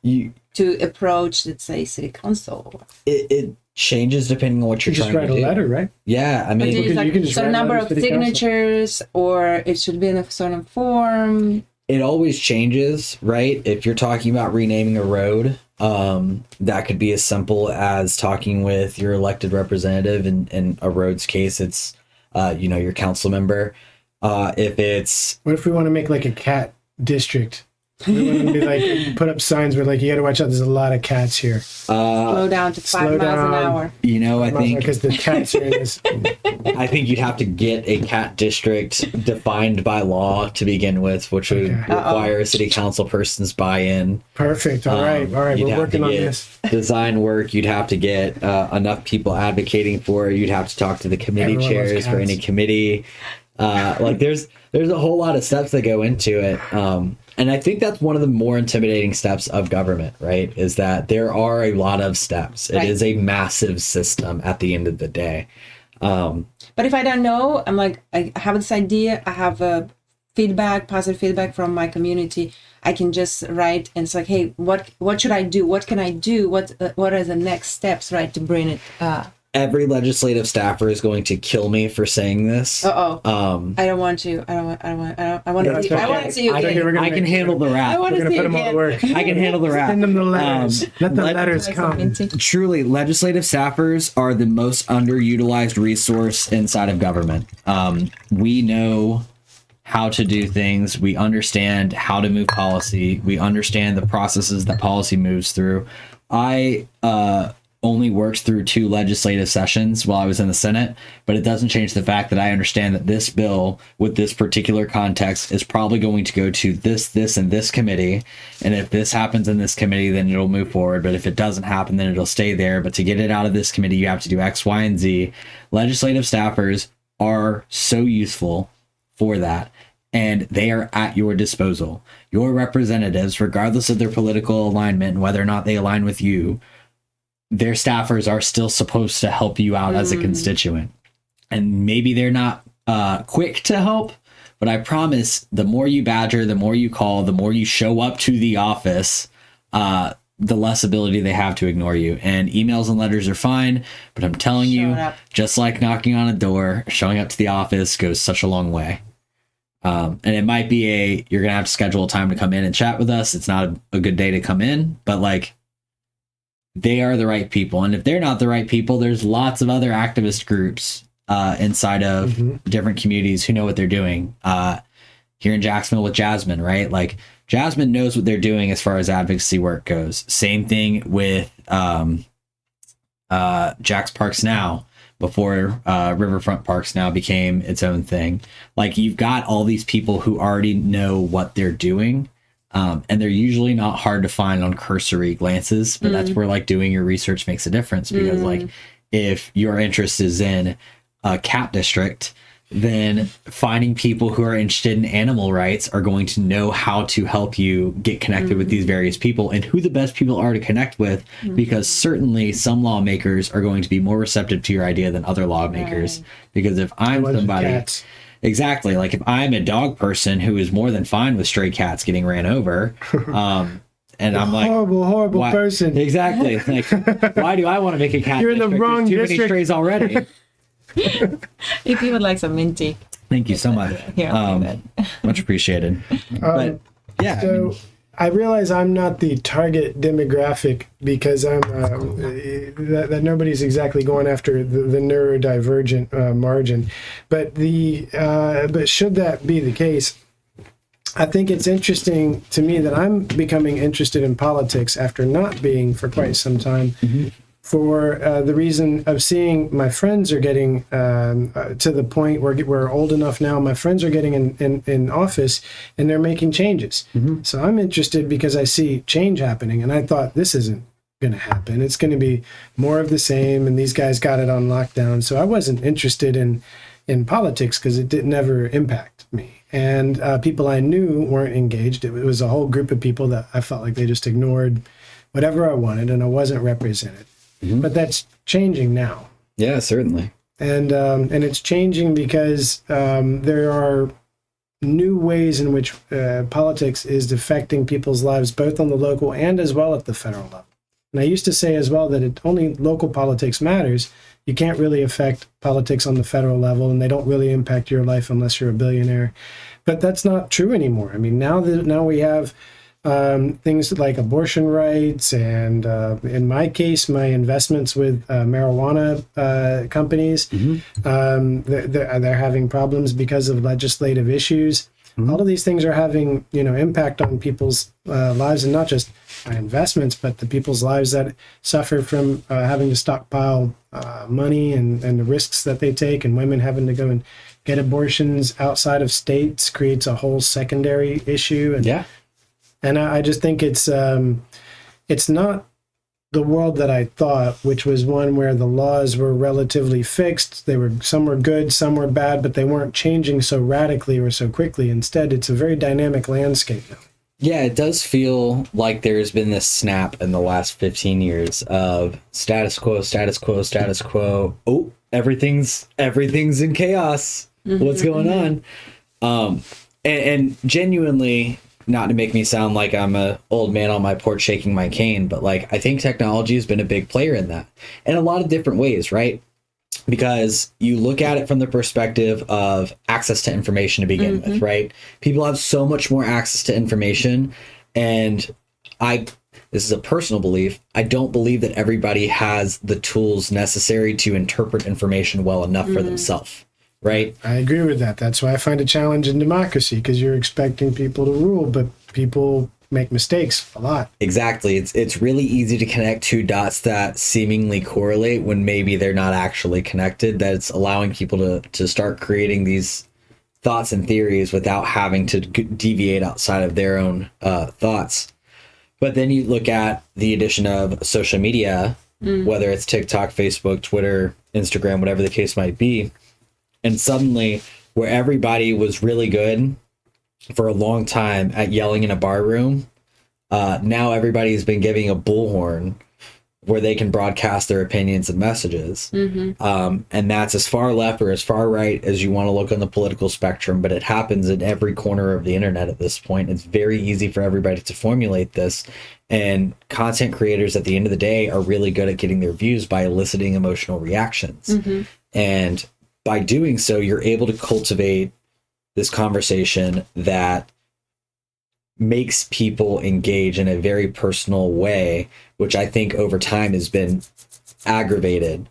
to approach, let's say, city council? It changes depending on what you're trying to do. Just write a letter, right? Yeah, I mean, you can just write a number of signatures, or it should be in a certain form. It always changes, right? If you're talking about renaming a road, that could be as simple as talking with your elected representative. In a road's case, it's your council member. If it's, what if we want to make like a cat district? We want to be like, put up signs where like, you got to watch out, there's a lot of cats here. Slow down to 5 miles an hour. You know, I think because the cats are in this. I think you'd have to get a cat district defined by law to begin with, which would require a city council person's buy-in. Perfect. All right. We're working on this. Design work. You'd have to get enough people advocating for it. You'd have to talk to the committee chairs for any committee. Like there's a whole lot of steps that go into it. And I think that's one of the more intimidating steps of government, right? Is that there are a lot of steps. It is a massive system at the end of the day. But if I don't know, I'm like, I have this idea, I have a positive feedback from my community. I can just write and it's like, hey, what should I do? What can I do? What are the next steps, right, to bring it Every legislative staffer is going to kill me for saying this. I don't want to. I want to see you again. I can handle the rap. We're going to put them all to work. I can handle the rap. Send them the letters. Let the letters come. Truly, legislative staffers are the most underutilized resource inside of government. We know how to do things. We understand how to move policy. We understand the processes that policy moves through. I only worked through 2 legislative sessions while I was in the Senate, but it doesn't change the fact that I understand that this bill with this particular context is probably going to go to this, and this committee. And if this happens in this committee, then it'll move forward. But if it doesn't happen, then it'll stay there. But to get it out of this committee, you have to do X, Y, and Z. Legislative staffers are so useful for that. And they are at your disposal. Your representatives, regardless of their political alignment and whether or not they align with you, their staffers are still supposed to help you out as a constituent. And maybe they're not quick to help, but I promise the more you badger, the more you call, the more you show up to the office, the less ability they have to ignore you. And emails and letters are fine, but I'm telling you, just like knocking on a door, showing up to the office goes such a long way. And it might be you're going to have to schedule a time to come in and chat with us. It's not a good day to come in, but like, they are the right people. And if they're not the right people, there's lots of other activist groups inside of different communities who know what they're doing. Here in Jacksonville with Jasmine, right? Like Jasmine knows what they're doing as far as advocacy work goes. Same thing with Jack's Parks Now, before Riverfront Parks Now became its own thing. Like you've got all these people who already know what they're doing. And they're usually not hard to find on cursory glances, but that's where like doing your research makes a difference, because like if your interest is in a cat district, then finding people who are interested in animal rights are going to know how to help you get connected with these various people and who the best people are to connect with, because certainly some lawmakers are going to be more receptive to your idea than other lawmakers. Because if I'm somebody, exactly, like if I'm a dog person who is more than fine with stray cats getting ran over, and I'm like, horrible person. Exactly. Like, why do I want to make a cat? You're in the wrong There's too district. many strays already. If you would like some minty. Thank you so much. Here, Much appreciated. But yeah, So I realize I'm not the target demographic because I'm that nobody's exactly going after the neurodivergent margin, but but should that be the case, I think it's interesting to me that I'm becoming interested in politics after not being for quite some time. For the reason of seeing my friends are getting to the point where we're old enough now, my friends are getting in office and they're making changes. So I'm interested because I see change happening, and I thought this isn't going to happen. It's going to be more of the same, and these guys got it on lockdown. So I wasn't interested in politics because it didn't ever impact me. And people I knew weren't engaged. It was a whole group of people that I felt like they just ignored whatever I wanted, and I wasn't represented. But that's changing now. yeah, certainly. And it's changing because there are new ways in which politics is affecting people's lives, both on the local and as well at the federal level. And I used to say as well that only local politics matters. You can't really affect politics on the federal level, and they don't really impact your life unless you're a billionaire. But that's not true anymore. I mean, now we have things like abortion rights, and in my case, my investments with marijuana companies, they're having problems because of legislative issues. All of these things are having impact on people's lives, and not just my investments, but the people's lives that suffer from having to stockpile money and the risks that they take, and women having to go and get abortions outside of states creates a whole secondary issue. And Yeah. And I just think it's not the world that I thought, which was one where the laws were relatively fixed. Some were good, some were bad, but they weren't changing so radically or so quickly. Instead, it's a very dynamic landscape now. Yeah, it does feel like there's been this snap in the last 15 years of status quo, status quo, status quo. Oh, everything's in chaos. What's going on? And genuinely, not to make me sound like I'm a old man on my porch shaking my cane, but like I think technology has been a big player in that in a lot of different ways, right? Because you look at it from the perspective of access to information to begin with, right? People have so much more access to information, and this is a personal belief, I don't believe that everybody has the tools necessary to interpret information well enough for themselves. Right. I agree with that. That's why I find a challenge in democracy, because you're expecting people to rule, but people make mistakes a lot. Exactly. It's really easy to connect two dots that seemingly correlate when maybe they're not actually connected. That's allowing people to start creating these thoughts and theories without having to deviate outside of their own thoughts. But then you look at the addition of social media, whether it's TikTok, Facebook, Twitter, Instagram, whatever the case might be. And suddenly, where everybody was really good for a long time at yelling in a bar room, now everybody's been giving a bullhorn where they can broadcast their opinions and messages. And that's as far left or as far right as you want to look on the political spectrum, but it happens in every corner of the internet at this point. It's very easy for everybody to formulate this. And content creators at the end of the day are really good at getting their views by eliciting emotional reactions. And by doing so, you're able to cultivate this conversation that makes people engage in a very personal way, which I think over time has been aggravated.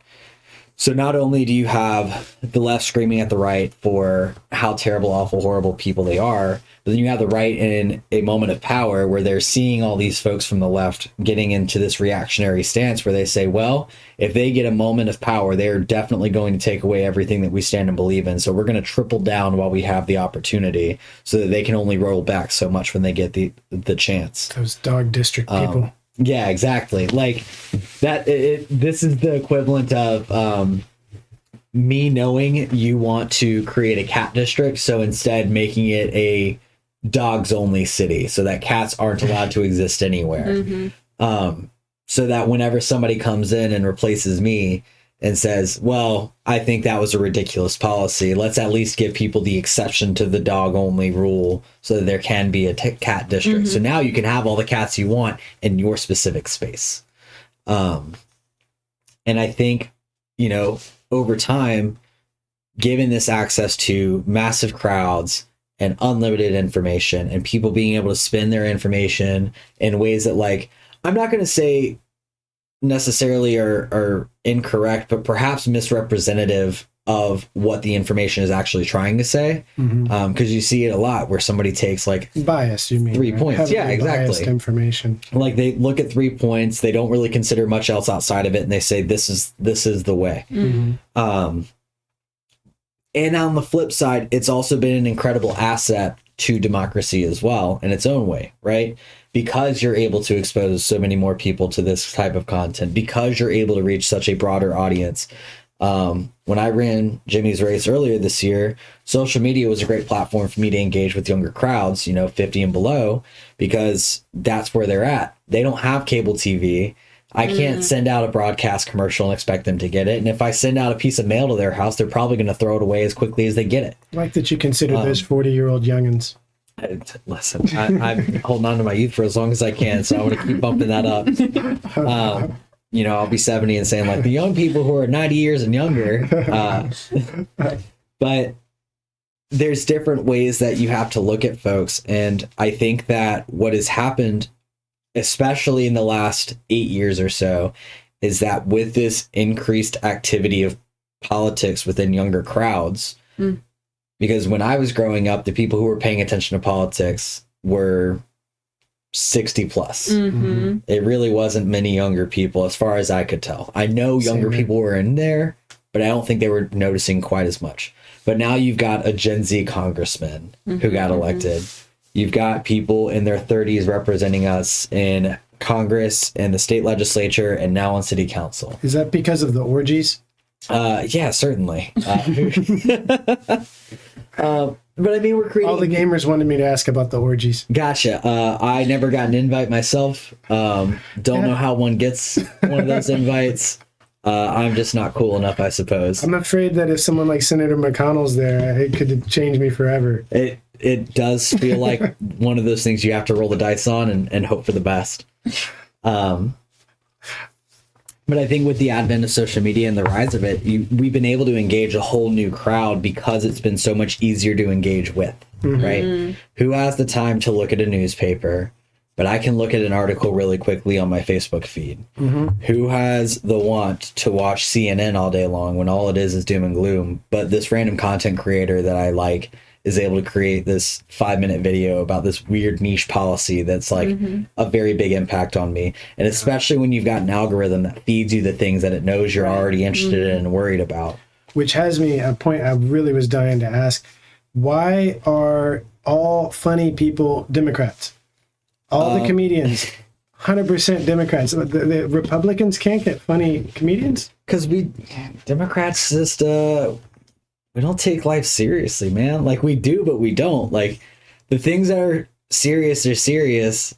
So not only do you have the left screaming at the right for how terrible, awful, horrible people they are, but then you have the right in a moment of power where they're seeing all these folks from the left getting into this reactionary stance where they say, well, if they get a moment of power, they're definitely going to take away everything that we stand and believe in. So we're going to triple down while we have the opportunity so that they can only roll back so much when they get the chance. Those dog district people. Yeah, exactly. Like that. This is the equivalent of me knowing you want to create a cat district, so instead making it a dogs only city so that cats aren't allowed to exist anywhere. So that whenever somebody comes in and replaces me and says, well, I think that was a ridiculous policy, let's at least give people the exception to the dog only rule so that there can be a cat district. So now you can have all the cats you want in your specific space. And I think, you know, over time, given this access to massive crowds and unlimited information and people being able to spend their information in ways that, like, I'm not going to say necessarily are incorrect, but perhaps misrepresentative of what the information is actually trying to say. Because you see it a lot where somebody takes like bias, you mean 3 points. Heavily Yeah, exactly. biased information. Like they look at 3 points, they don't really consider much else outside of it, and they say this is the way. And on the flip side, it's also been an incredible asset to democracy as well in its own way, right? Because you're able to expose so many more people to this type of content, because you're able to reach such a broader audience. When I ran Jimmy's race earlier this year, social media was a great platform for me to engage with younger crowds, you know, 50 and below, because that's where they're at. They don't have cable TV. I can't send out a broadcast commercial and expect them to get it. And if I send out a piece of mail to their house, they're probably going to throw it away as quickly as they get it. I like that you consider those 40-year-old youngins. Listen, I'm holding on to my youth for as long as I can, so I want to keep bumping that up. You know, I'll be 70 and saying, like, the young people who are 90 years and younger. But there's different ways that you have to look at folks. And I think that what has happened, especially in the last 8 years or so, is that with this increased activity of politics within younger crowds, because when I was growing up, the people who were paying attention to politics were 60 plus. It really wasn't many younger people as far as I could tell. I know younger people were in there, but I don't think they were noticing quite as much. But now you've got a Gen Z congressman who got elected. You've got people in their 30s representing us in Congress and the state legislature and now on city council. Is that because of the orgies? Yeah, certainly. But I mean, we're creating... All the gamers wanted me to ask about the orgies. Gotcha. I never got an invite myself. Don't know how one gets one of those invites. I'm just not cool enough, I suppose. I'm afraid that if someone like Senator McConnell's there, it could change me forever. It does feel like one of those things you have to roll the dice on and hope for the best. But I think with the advent of social media and the rise of it, we've been able to engage a whole new crowd because it's been so much easier to engage with, right? Who has the time to look at a newspaper? But I can look at an article really quickly on my Facebook feed. Who has the want to watch CNN all day long when all it is doom and gloom? But this random content creator that I like is able to create this 5-minute video about this weird niche policy that's like a very big impact on me. And especially when you've got an algorithm that feeds you the things that it knows you're already interested in and worried about. Which has me a point I really was dying to ask. Why are all funny people Democrats? All the comedians, 100% Democrats. The Republicans can't get funny comedians? Because Democrats just... we don't take life seriously, man. Like, we do, but we don't. Like, the things that are serious are serious.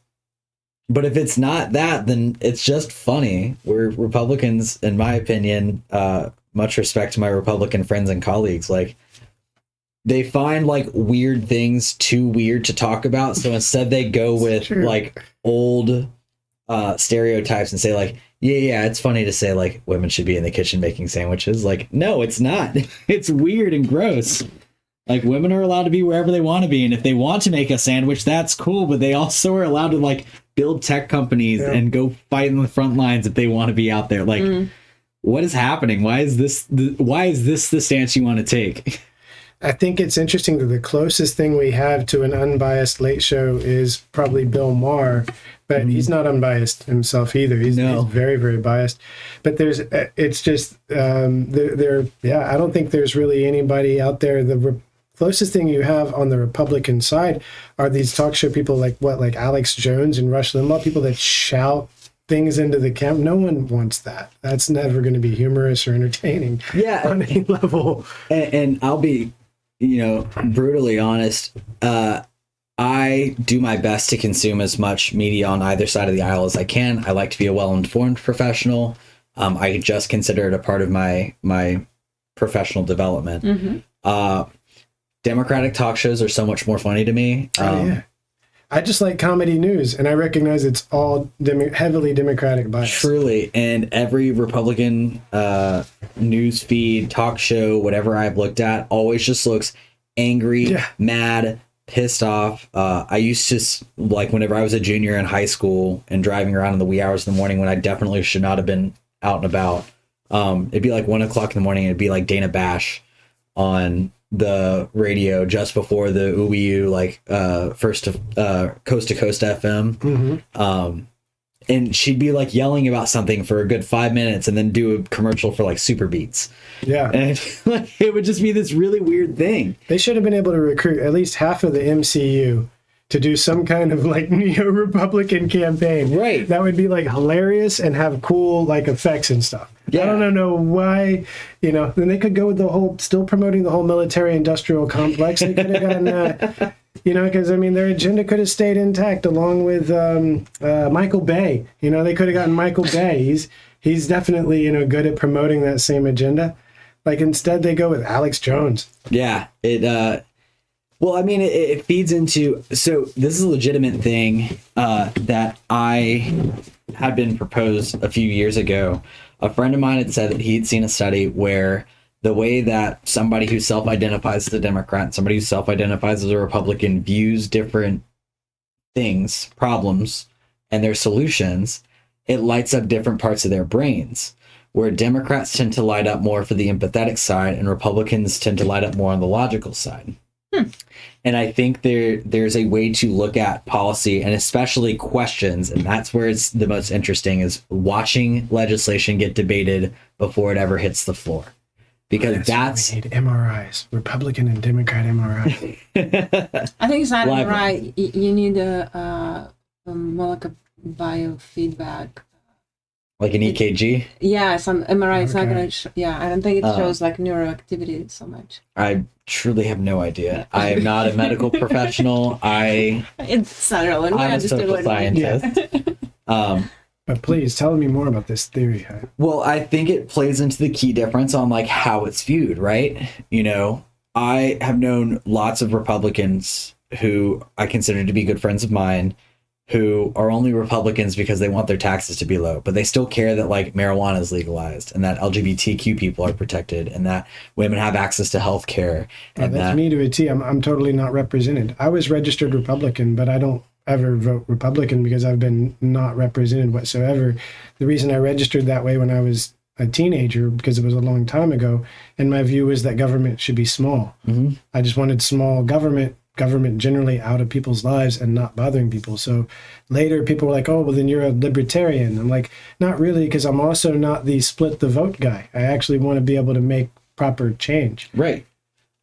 But if it's not that, then it's just funny. We're Republicans, in my opinion, much respect to my Republican friends and colleagues. Like, they find, like, weird things too weird to talk about. So instead they go with, like, old stereotypes and say, like, yeah, it's funny to say, like, women should be in the kitchen making sandwiches. Like, no, it's not. It's weird and gross. Like, women are allowed to be wherever they want to be. And if they want to make a sandwich, that's cool. But they also are allowed to, like, build tech companies and go fight in the front lines if they want to be out there. Like, what is happening? Why is this the stance you want to take? I think it's interesting that the closest thing we have to an unbiased late show is probably Bill Maher, but he's not unbiased himself either. He's very, very biased. But it's just, I don't think there's really anybody out there. The closest thing you have on the Republican side are these talk show people like Alex Jones and Rush Limbaugh, people that shout things into the camp. No one wants that. That's never going to be humorous or entertaining. Yeah, on any level. And I'll be, brutally honest. I do my best to consume as much media on either side of the aisle as I can. I like to be a well-informed professional. I just consider it a part of my professional development. Mm-hmm. Democratic talk shows are so much more funny to me. Yeah. I just like comedy news, and I recognize it's all heavily Democratic bias. Truly, and every Republican news feed, talk show, whatever I've looked at, always just looks angry, mad, pissed off. I used to, like, whenever I was a junior in high school and driving around in the wee hours of the morning when I definitely should not have been out and about, it'd be like 1 o'clock in the morning, it'd be like Dana Bash on the radio just before the UWU, like coast to coast FM. Mm-hmm. And she'd be like yelling about something for a good 5 minutes and then do a commercial for like Super Beats. Yeah. And like, it would just be this really weird thing. They should have been able to recruit at least half of the MCU to do some kind of like neo-Republican campaign. Right. That would be like hilarious and have cool like effects and stuff. Yeah. I don't know why, then they could go with the whole, still promoting the whole military industrial complex. They could have gotten, because their agenda could have stayed intact along with Michael Bay. They could have gotten Michael Bay. He's definitely, good at promoting that same agenda. Like instead they go with Alex Jones. Yeah. It feeds into, so this is a legitimate thing that I had been proposed a few years ago. A friend of mine had said that he'd seen a study where the way that somebody who self-identifies as a Democrat and somebody who self-identifies as a Republican views different things, problems, and their solutions, it lights up different parts of their brains. Where Democrats tend to light up more for the empathetic side and Republicans tend to light up more on the logical side. And I think there's a way to look at policy and especially questions, and that's where it's the most interesting, is watching legislation get debated before it ever hits the floor. Because that's we need MRIs, Republican and Democrat MRI. I think it's not right. You need more like a biofeedback. Like an EKG? Yeah, some MRI. It's not Okay. going to. I don't think it shows like neuroactivity so much. I truly have no idea. I am not a medical professional. It's not relevant. We I'm a understood social what it means. scientist. But please tell me more about this theory. Well, I think it plays into the key difference on like how it's viewed, right? I have known lots of Republicans who I consider to be good friends of mine who are only Republicans because they want their taxes to be low, but they still care that like marijuana is legalized and that LGBTQ people are protected and that women have access to health care. And That's me to a T. I'm totally not represented. I was registered Republican, but I don't ever vote Republican because I've been not represented whatsoever. The reason I registered that way when I was a teenager, because it was a long time ago, and my view was that government should be small. Mm-hmm. I just wanted small government generally out of people's lives and not bothering people. So later people were like, oh, well, then you're a libertarian. I'm like, not really, because I'm also not the split the vote guy. I actually want to be able to make proper change. Right.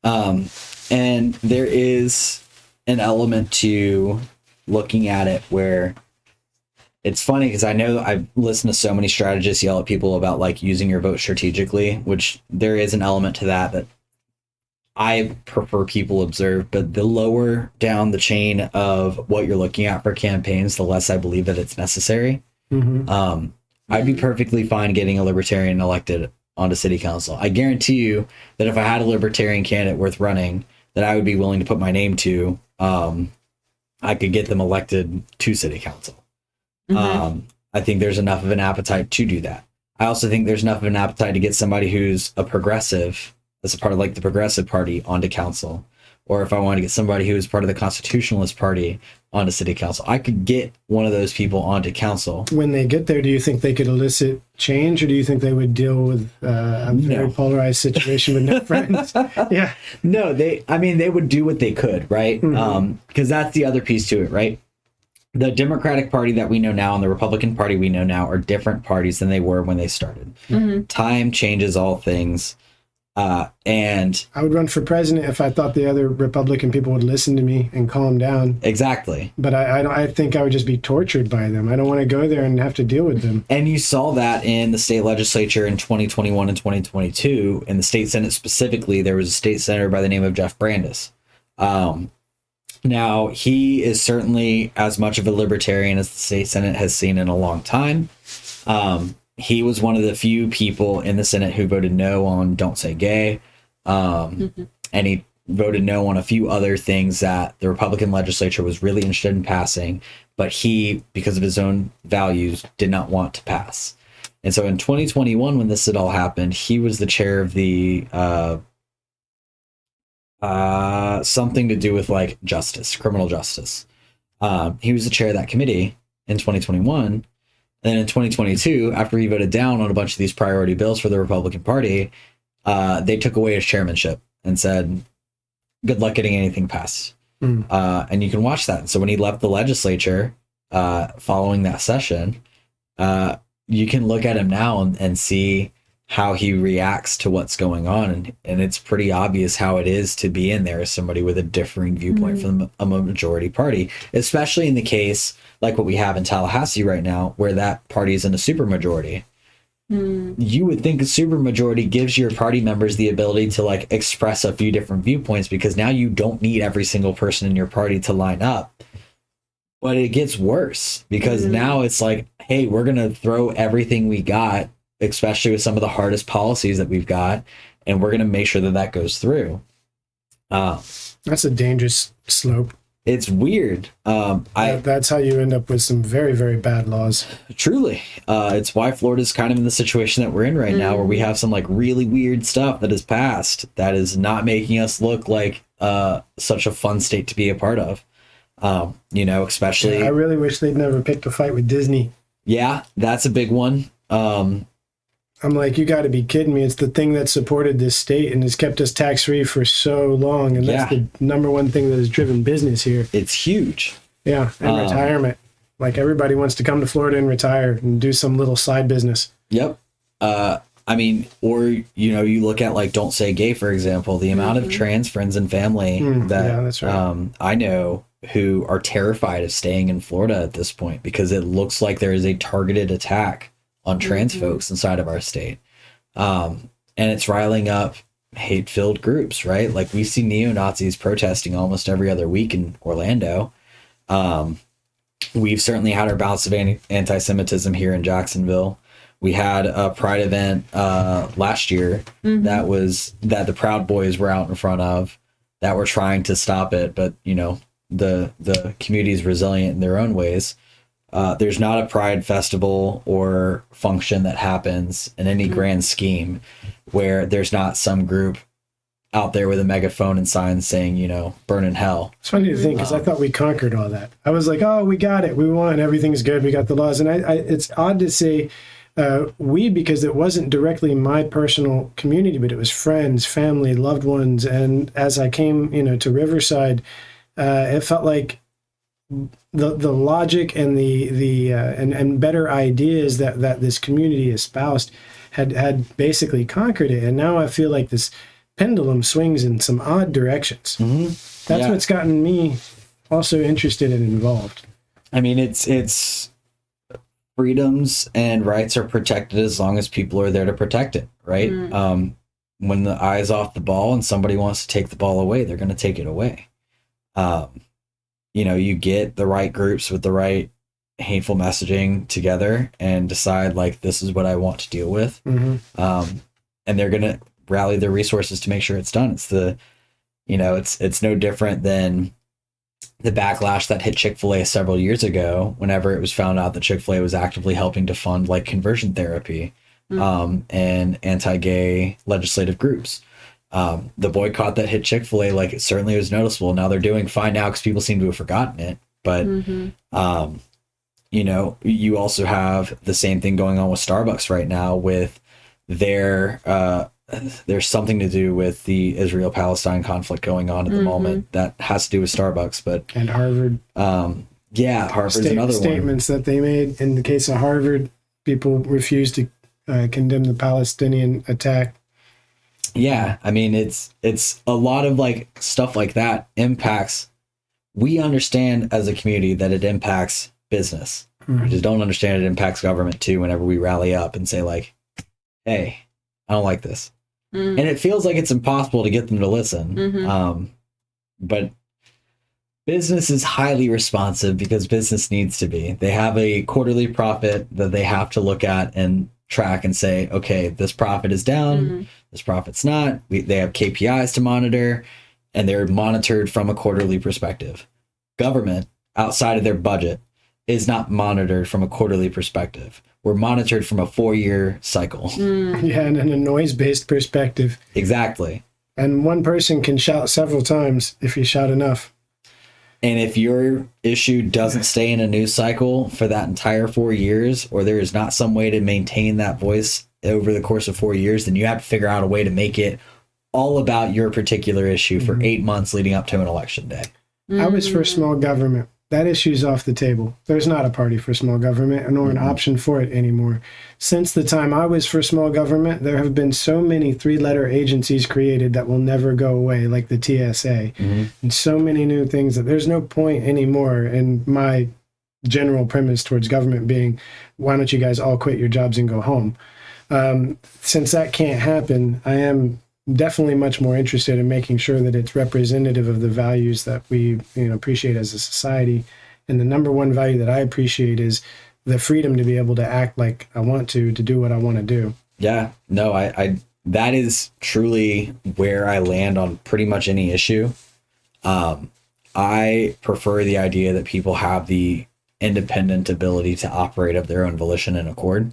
And there is an element to looking at it where it's funny because I know I've listened to so many strategists yell at people about like using your vote strategically, which there is an element to that I prefer people observe, but the lower down the chain of what you're looking at for campaigns, the less I believe that it's necessary. Mm-hmm. I'd be perfectly fine getting a libertarian elected onto city council. I guarantee you that if I had a libertarian candidate worth running that I would be willing to put my name to, I could get them elected to city council. Mm-hmm. I think there's enough of an appetite to do that. I also think there's enough of an appetite to get somebody who's a progressive, as a part of like the Progressive Party, onto council. Or if I want to get somebody who is part of the Constitutionalist Party onto city council, I could get one of those people onto council. When they get there, do you think they could elicit change, or do you think they would deal with a very polarized situation with no friends? Yeah. No, they would do what they could, right? Mm-hmm. Because that's the other piece to it, right? The Democratic Party that we know now and the Republican Party we know now are different parties than they were when they started. Mm-hmm. Time changes all things. And I would run for president if I thought the other Republican people would listen to me and calm down. exactly. But I think I would just be tortured by them. I don't want to go there and have to deal with them. And you saw that in the state legislature in 2021 and 2022. In the state Senate specifically, there was a state senator by the name of Jeff Brandes. Now, he is certainly as much of a libertarian as the state Senate has seen in a long time. He was one of the few people in the Senate who voted no on Don't Say Gay. And he voted no on a few other things that the Republican legislature was really interested in passing, but he, because of his own values, did not want to pass. And so in 2021, when this had all happened, he was the chair of the something to do with like justice, criminal justice. He was the chair of that committee in 2021. And in 2022, after he voted down on a bunch of these priority bills for the Republican Party, they took away his chairmanship and said, good luck getting anything passed. And you can watch that. So when he left the legislature following that session, you can look at him now and see how he reacts to what's going on. And it's pretty obvious how it is to be in there as somebody with a differing viewpoint from a majority party, especially in the case like what we have in Tallahassee right now, where that party is in a supermajority. You would think a supermajority gives your party members the ability to like express a few different viewpoints, because now you don't need every single person in your party to line up. But it gets worse, because now it's like, hey, we're going to throw everything we got, especially with some of the hardest policies that we've got, and we're going to make sure that that goes through. That's a dangerous slope. It's weird. That's how you end up with some very, very bad laws. Truly. It's why Florida's kind of in the situation that we're in right now, where we have some like really weird stuff that is passed that is not making us look like such a fun state to be a part of. Especially. I really wish they'd never picked a fight with Disney. Yeah, that's a big one. I'm like, you got to be kidding me. It's the thing that supported this state and has kept us tax-free for so long. And that's the number one thing that has driven business here. It's huge. Yeah, and retirement. Like, everybody wants to come to Florida and retire and do some little side business. Yep. You look at like Don't Say Gay, for example, the amount of trans friends and family that's right. I know who are terrified of staying in Florida at this point, because it looks like there is a targeted attack on trans folks inside of our state. And it's riling up hate-filled groups, right? Like, we see neo-Nazis protesting almost every other week in Orlando. We've certainly had our bouts of anti-Semitism here in Jacksonville. We had a Pride event last year that the Proud Boys were out in front of, that were trying to stop it, but the community is resilient in their own ways. There's not a Pride festival or function that happens in any grand scheme where there's not some group out there with a megaphone and signs saying, burn in hell. It's funny to think, because I thought we conquered all that. I was like, oh, we got it. We won. Everything's good. We got the laws. And it's odd to say because it wasn't directly my personal community, but it was friends, family, loved ones. And as I came, to Riverside, it felt like the logic and and better ideas that this community espoused had basically conquered it. And now I feel like this pendulum swings in some odd directions. That's what's gotten me also interested and involved. I mean, it's freedoms and rights are protected as long as people are there to protect it, right? When the eye's off the ball and somebody wants to take the ball away, they're going to take it away. You get the right groups with the right hateful messaging together and decide, like, this is what I want to deal with. And they're going to rally their resources to make sure it's done. It's it's no different than the backlash that hit Chick-fil-A several years ago, whenever it was found out that Chick-fil-A was actively helping to fund like conversion therapy and anti-gay legislative groups. The boycott that hit Chick-fil-A, like, it certainly was noticeable. Now they're doing fine now because people seem to have forgotten it. But, you also have the same thing going on with Starbucks right now with there's something to do with the Israel-Palestine conflict going on at the moment that has to do with Starbucks. And Harvard. Harvard's another statements that they made. In the case of Harvard, people refused to condemn the Palestinian attack. Yeah, I mean, it's a lot of like stuff like that impacts. We understand as a community that it impacts business. We just don't understand it impacts government too. Whenever we rally up and say like, "Hey, I don't like this," and it feels like it's impossible to get them to listen. But business is highly responsive because business needs to be. They have a quarterly profit that they have to look at and track and say, okay, this profit is down, this profit's not. They have KPIs to monitor, and they're monitored from a quarterly perspective. Government, outside of their budget, is not monitored from a quarterly perspective. We're monitored from a 4-year cycle. Yeah, and in a noise-based perspective. Exactly. And one person can shout several times if you shout enough. And if your issue doesn't stay in a news cycle for that entire 4 years, or there is not some way to maintain that voice over the course of 4 years, then you have to figure out a way to make it all about your particular issue for 8 months leading up to an election day. I was for small government. That issue's off the table. There's not a party for small government nor an option for it anymore. Since the time I was for small government, there have been so many 3-letter agencies created that will never go away, like the TSA, and so many new things that there's no point anymore. And my general premise towards government being, why don't you guys all quit your jobs and go home? Since that can't happen, I am definitely much more interested in making sure that it's representative of the values that we appreciate as a society. And the number one value that I appreciate is the freedom to be able to act like I want to do what I want to do. Yeah, no, I that is truly where I land on pretty much any issue. I prefer the idea that people have the independent ability to operate of their own volition and accord.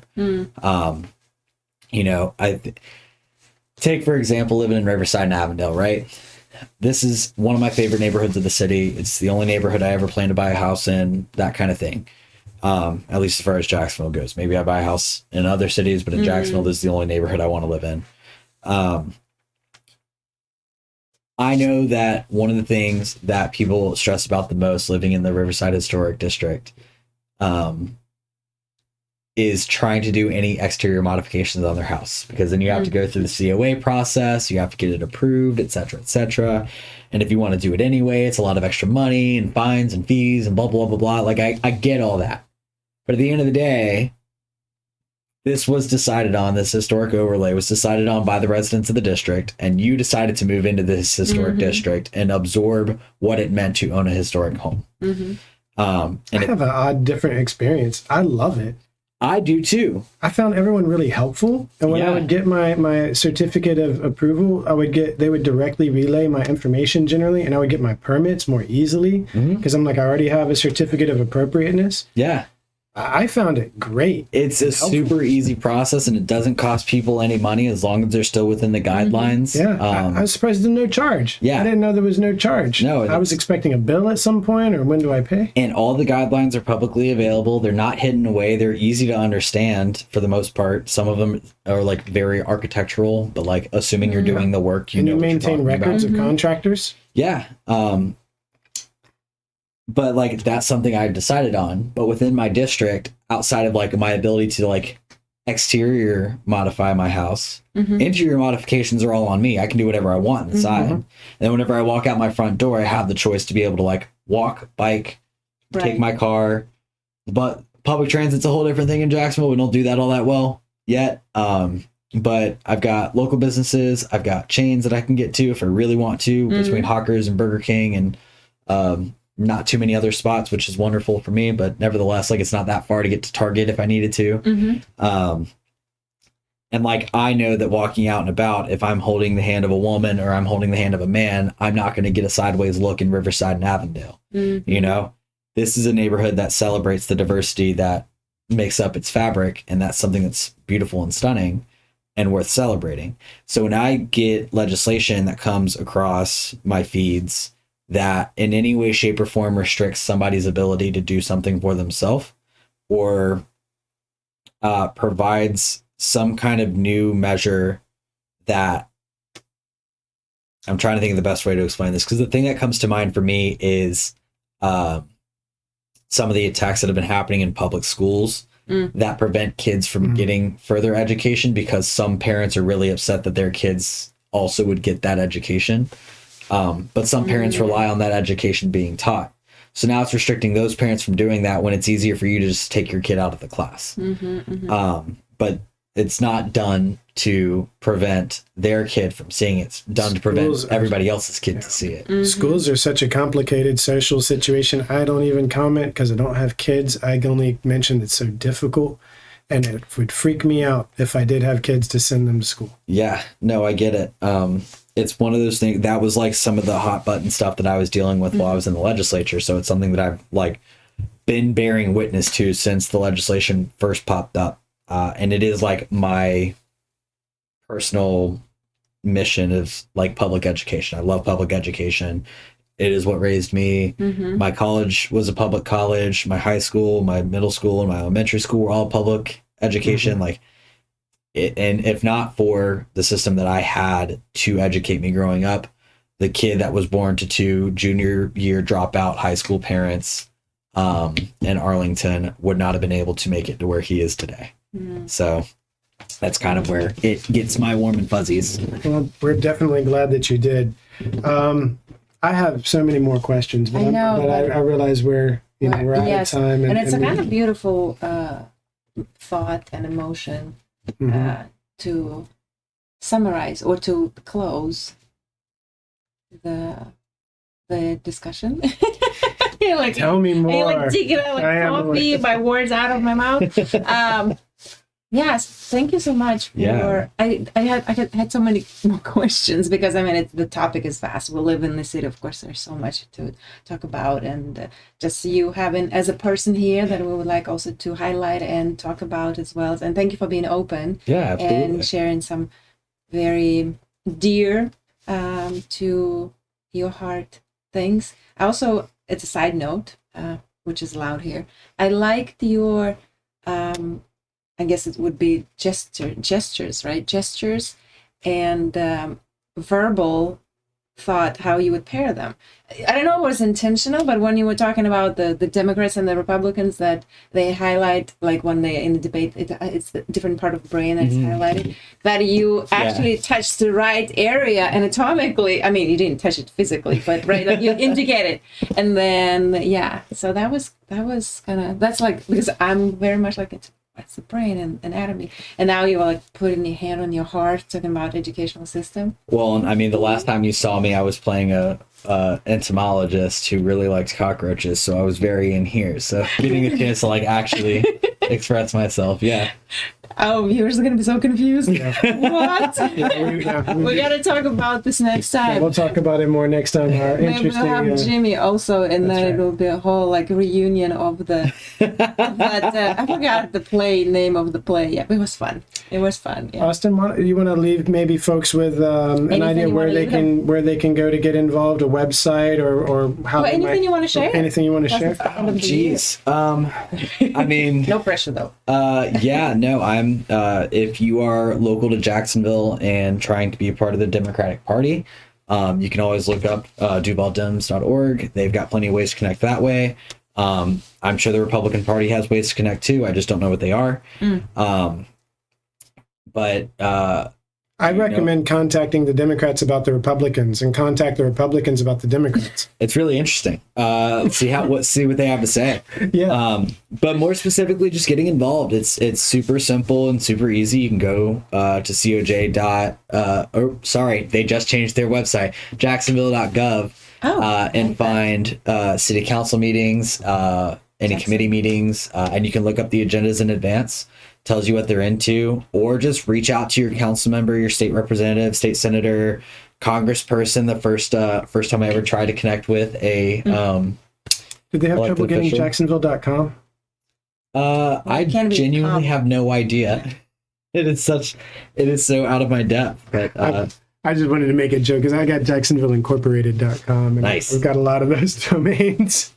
Take, for example, living in Riverside and Avondale, right? This is one of my favorite neighborhoods of the city. It's the only neighborhood I ever plan to buy a house in, that kind of thing. At least as far as Jacksonville goes. Maybe I buy a house in other cities, but in Jacksonville, this is the only neighborhood I want to live in. I know that one of the things that people stress about the most living in the Riverside Historic District is trying to do any exterior modifications on their house, because then you have to go through the COA process, you have to get it approved, etc., etc. And if you want to do it anyway, it's a lot of extra money and fines and fees and blah, blah, blah, blah. Like, I get all that. But at the end of the day, this was decided on, this historic overlay was decided on by the residents of the district, and you decided to move into this historic district and absorb what it meant to own a historic home. I have an odd, different experience. I love it. I do too. I found everyone really helpful. And when I would get my certificate of approval, they would directly relay my information generally, and I would get my permits more easily because I'm like, I already have a certificate of appropriateness. Yeah. I found it great. It's a super easy process, and it doesn't cost people any money as long as they're still within the guidelines. Yeah, I was surprised there's no charge. Yeah. I didn't know there was no charge. No. I was expecting a bill at some point, or when do I pay? And all the guidelines are publicly available. They're not hidden away. They're easy to understand for the most part. Some of them are like very architectural, but like assuming you're doing the work, you maintain records of contractors? Yeah. But like that's something I decided on. But within my district, outside of like my ability to like exterior modify my house, interior modifications are all on me. I can do whatever I want inside. And then whenever I walk out my front door, I have the choice to be able to like walk, bike, take my car. But public transit's a whole different thing in Jacksonville. We don't do that all that well yet. But I've got local businesses. I've got chains that I can get to if I really want to, between Hawkers and Burger King, and not too many other spots, which is wonderful for me, but nevertheless, like it's not that far to get to Target if I needed to. And like, I know that walking out and about, if I'm holding the hand of a woman or I'm holding the hand of a man, I'm not going to get a sideways look in Riverside and Avondale. You know, this is a neighborhood that celebrates the diversity that makes up its fabric. And that's something that's beautiful and stunning and worth celebrating. So when I get legislation that comes across my feeds that in any way, shape, or form restricts somebody's ability to do something for themselves, or provides some kind of new measure that, I'm trying to think of the best way to explain this, because the thing that comes to mind for me is some of the attacks that have been happening in public schools that prevent kids from getting further education because some parents are really upset that their kids also would get that education. But some parents rely on that education being taught. So now it's restricting those parents from doing that when it's easier for you to just take your kid out of the class. But it's not done to prevent their kid from seeing it. It's done to prevent everybody else's kid to see it. Schools are such a complicated social situation. I don't even comment because I don't have kids. I only mention it's so difficult. And it would freak me out if I did have kids to send them to school. Yeah, no, I get it. It's one of those things that was like some of the hot button stuff that I was dealing with while I was in the legislature. So it's something that I've like been bearing witness to since the legislation first popped up. And it is like my personal mission of like public education. I love public education. It is what raised me. My college was a public college. My high school, my middle school, and my elementary school were all public education. Like, and if not for the system that I had to educate me growing up, the kid that was born to two junior year dropout high school parents in Arlington would not have been able to make it to where he is today. So that's kind of where it gets my warm and fuzzies. Well, we're definitely glad that you did. I have so many more questions, but I realize we're out of time. And it's a kind of beautiful thought and emotion to summarize or to close the discussion. Like, tell me more. You're like taking out coffee, my words out of my mouth. Yes, thank you so much for. I had so many more questions because I mean the topic is vast. We live in the city, of course. There's so much to talk about, and just you having as a person here that we would like also to highlight and talk about as well. And thank you for being open, and sharing some very dear to your heart things. Also, it's a side note, which is allowed here. I liked your. I guess it would be gestures, right? Gestures and verbal thought, how you would pair them. I don't know if it was intentional, but when you were talking about the Democrats and the Republicans, that they highlight, like when they in the debate, it's a different part of the brain that's highlighted, that you actually touched the right area anatomically. I mean, you didn't touch it physically, but right, like you indicate it. And then, so that was kind of, that's like, because I'm very much like it's the brain and anatomy, and now you're like putting your hand on your heart, talking about educational system. Well, I mean, the last time you saw me, I was playing a entomologist who really likes cockroaches, so I was very in here. So getting a chance to like actually express myself, Oh, viewers are going to be so confused. What? We got to talk about this next time. Yeah, we'll talk about it more next time. Maybe we'll have Jimmy also, and then it'll be a whole like reunion of the. But I forgot the play name of the play. Yeah, it was fun. It was fun. Yeah. Austin, you want to leave maybe folks with an idea where they can go to get involved, a website or how? Anything you want to share? Anything you want to share? Jeez. I mean, no pressure though. I'm if you are local to Jacksonville and trying to be a part of the Democratic Party, you can always look up DuvalDems.org. They've got plenty of ways to connect that way. I'm sure the Republican Party has ways to connect too. I just don't know what they are. But I recommend contacting the Democrats about the Republicans and contact the Republicans about the Democrats. It's really interesting. See what they have to say. Yeah. But more specifically, just getting involved. It's super simple and super easy. You can go to COJ. They just changed their website, Jacksonville.gov, and find city council meetings, any committee meetings, and you can look up the agendas in advance. Tells you what they're into, or just reach out to your council member, your state representative, state senator, congressperson. The first time I ever tried to connect with a did they have trouble getting Jacksonville.com? I genuinely have no idea. It is so out of my depth. But I just wanted to make a joke because I got JacksonvilleIncorporated.com, and nice. we've got a lot of those domains.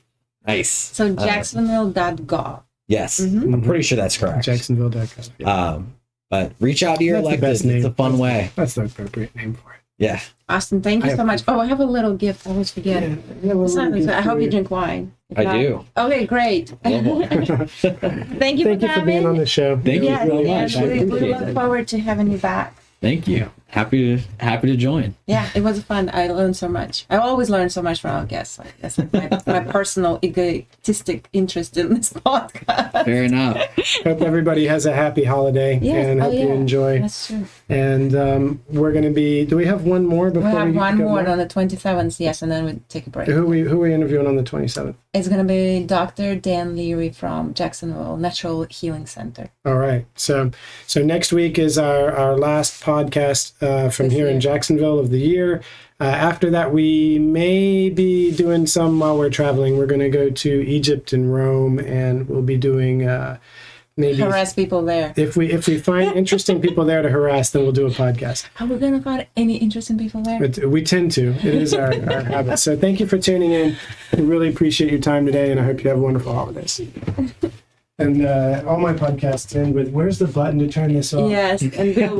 Nice. So Jacksonville.gov. Yes, I'm pretty sure that's correct. Jacksonville.com. But reach out to your elected. It's a fun way. That's the appropriate name for it. Yeah. Austin, thank you so much. Oh, I have a little gift. I always forget. I hope you drink wine. I do. Okay, great. Thank you for being on the show. Thank you so much. We look forward to having you back. Thank you. Happy to join. Yeah, it was fun. I learned so much. I always learn so much from our guests. Like, that's like my personal egotistic interest in this podcast. Fair enough. Hope everybody has a happy holiday Yes. and hope you enjoy. That's true. And we're going to be. Do we have one more before We have one go more on the 27th, yes, and then we take a break. Who we interviewing on the 27th? It's going to be Dr. Dan Leary from Jacksonville Natural Healing Center. All right. So next week is our last podcast from here in Jacksonville of the year. After that, we may be doing some while we're traveling. We're going to go to Egypt and Rome, and we'll be doing maybe harass people there. If we find interesting people there to harass, then we'll do a podcast. Are we going to find any interesting people there? But we tend to. It is our habit. So thank you for tuning in. We really appreciate your time today, and I hope you have wonderful holidays. And all my podcasts end with, where's the button to turn this off? Yes, and Bill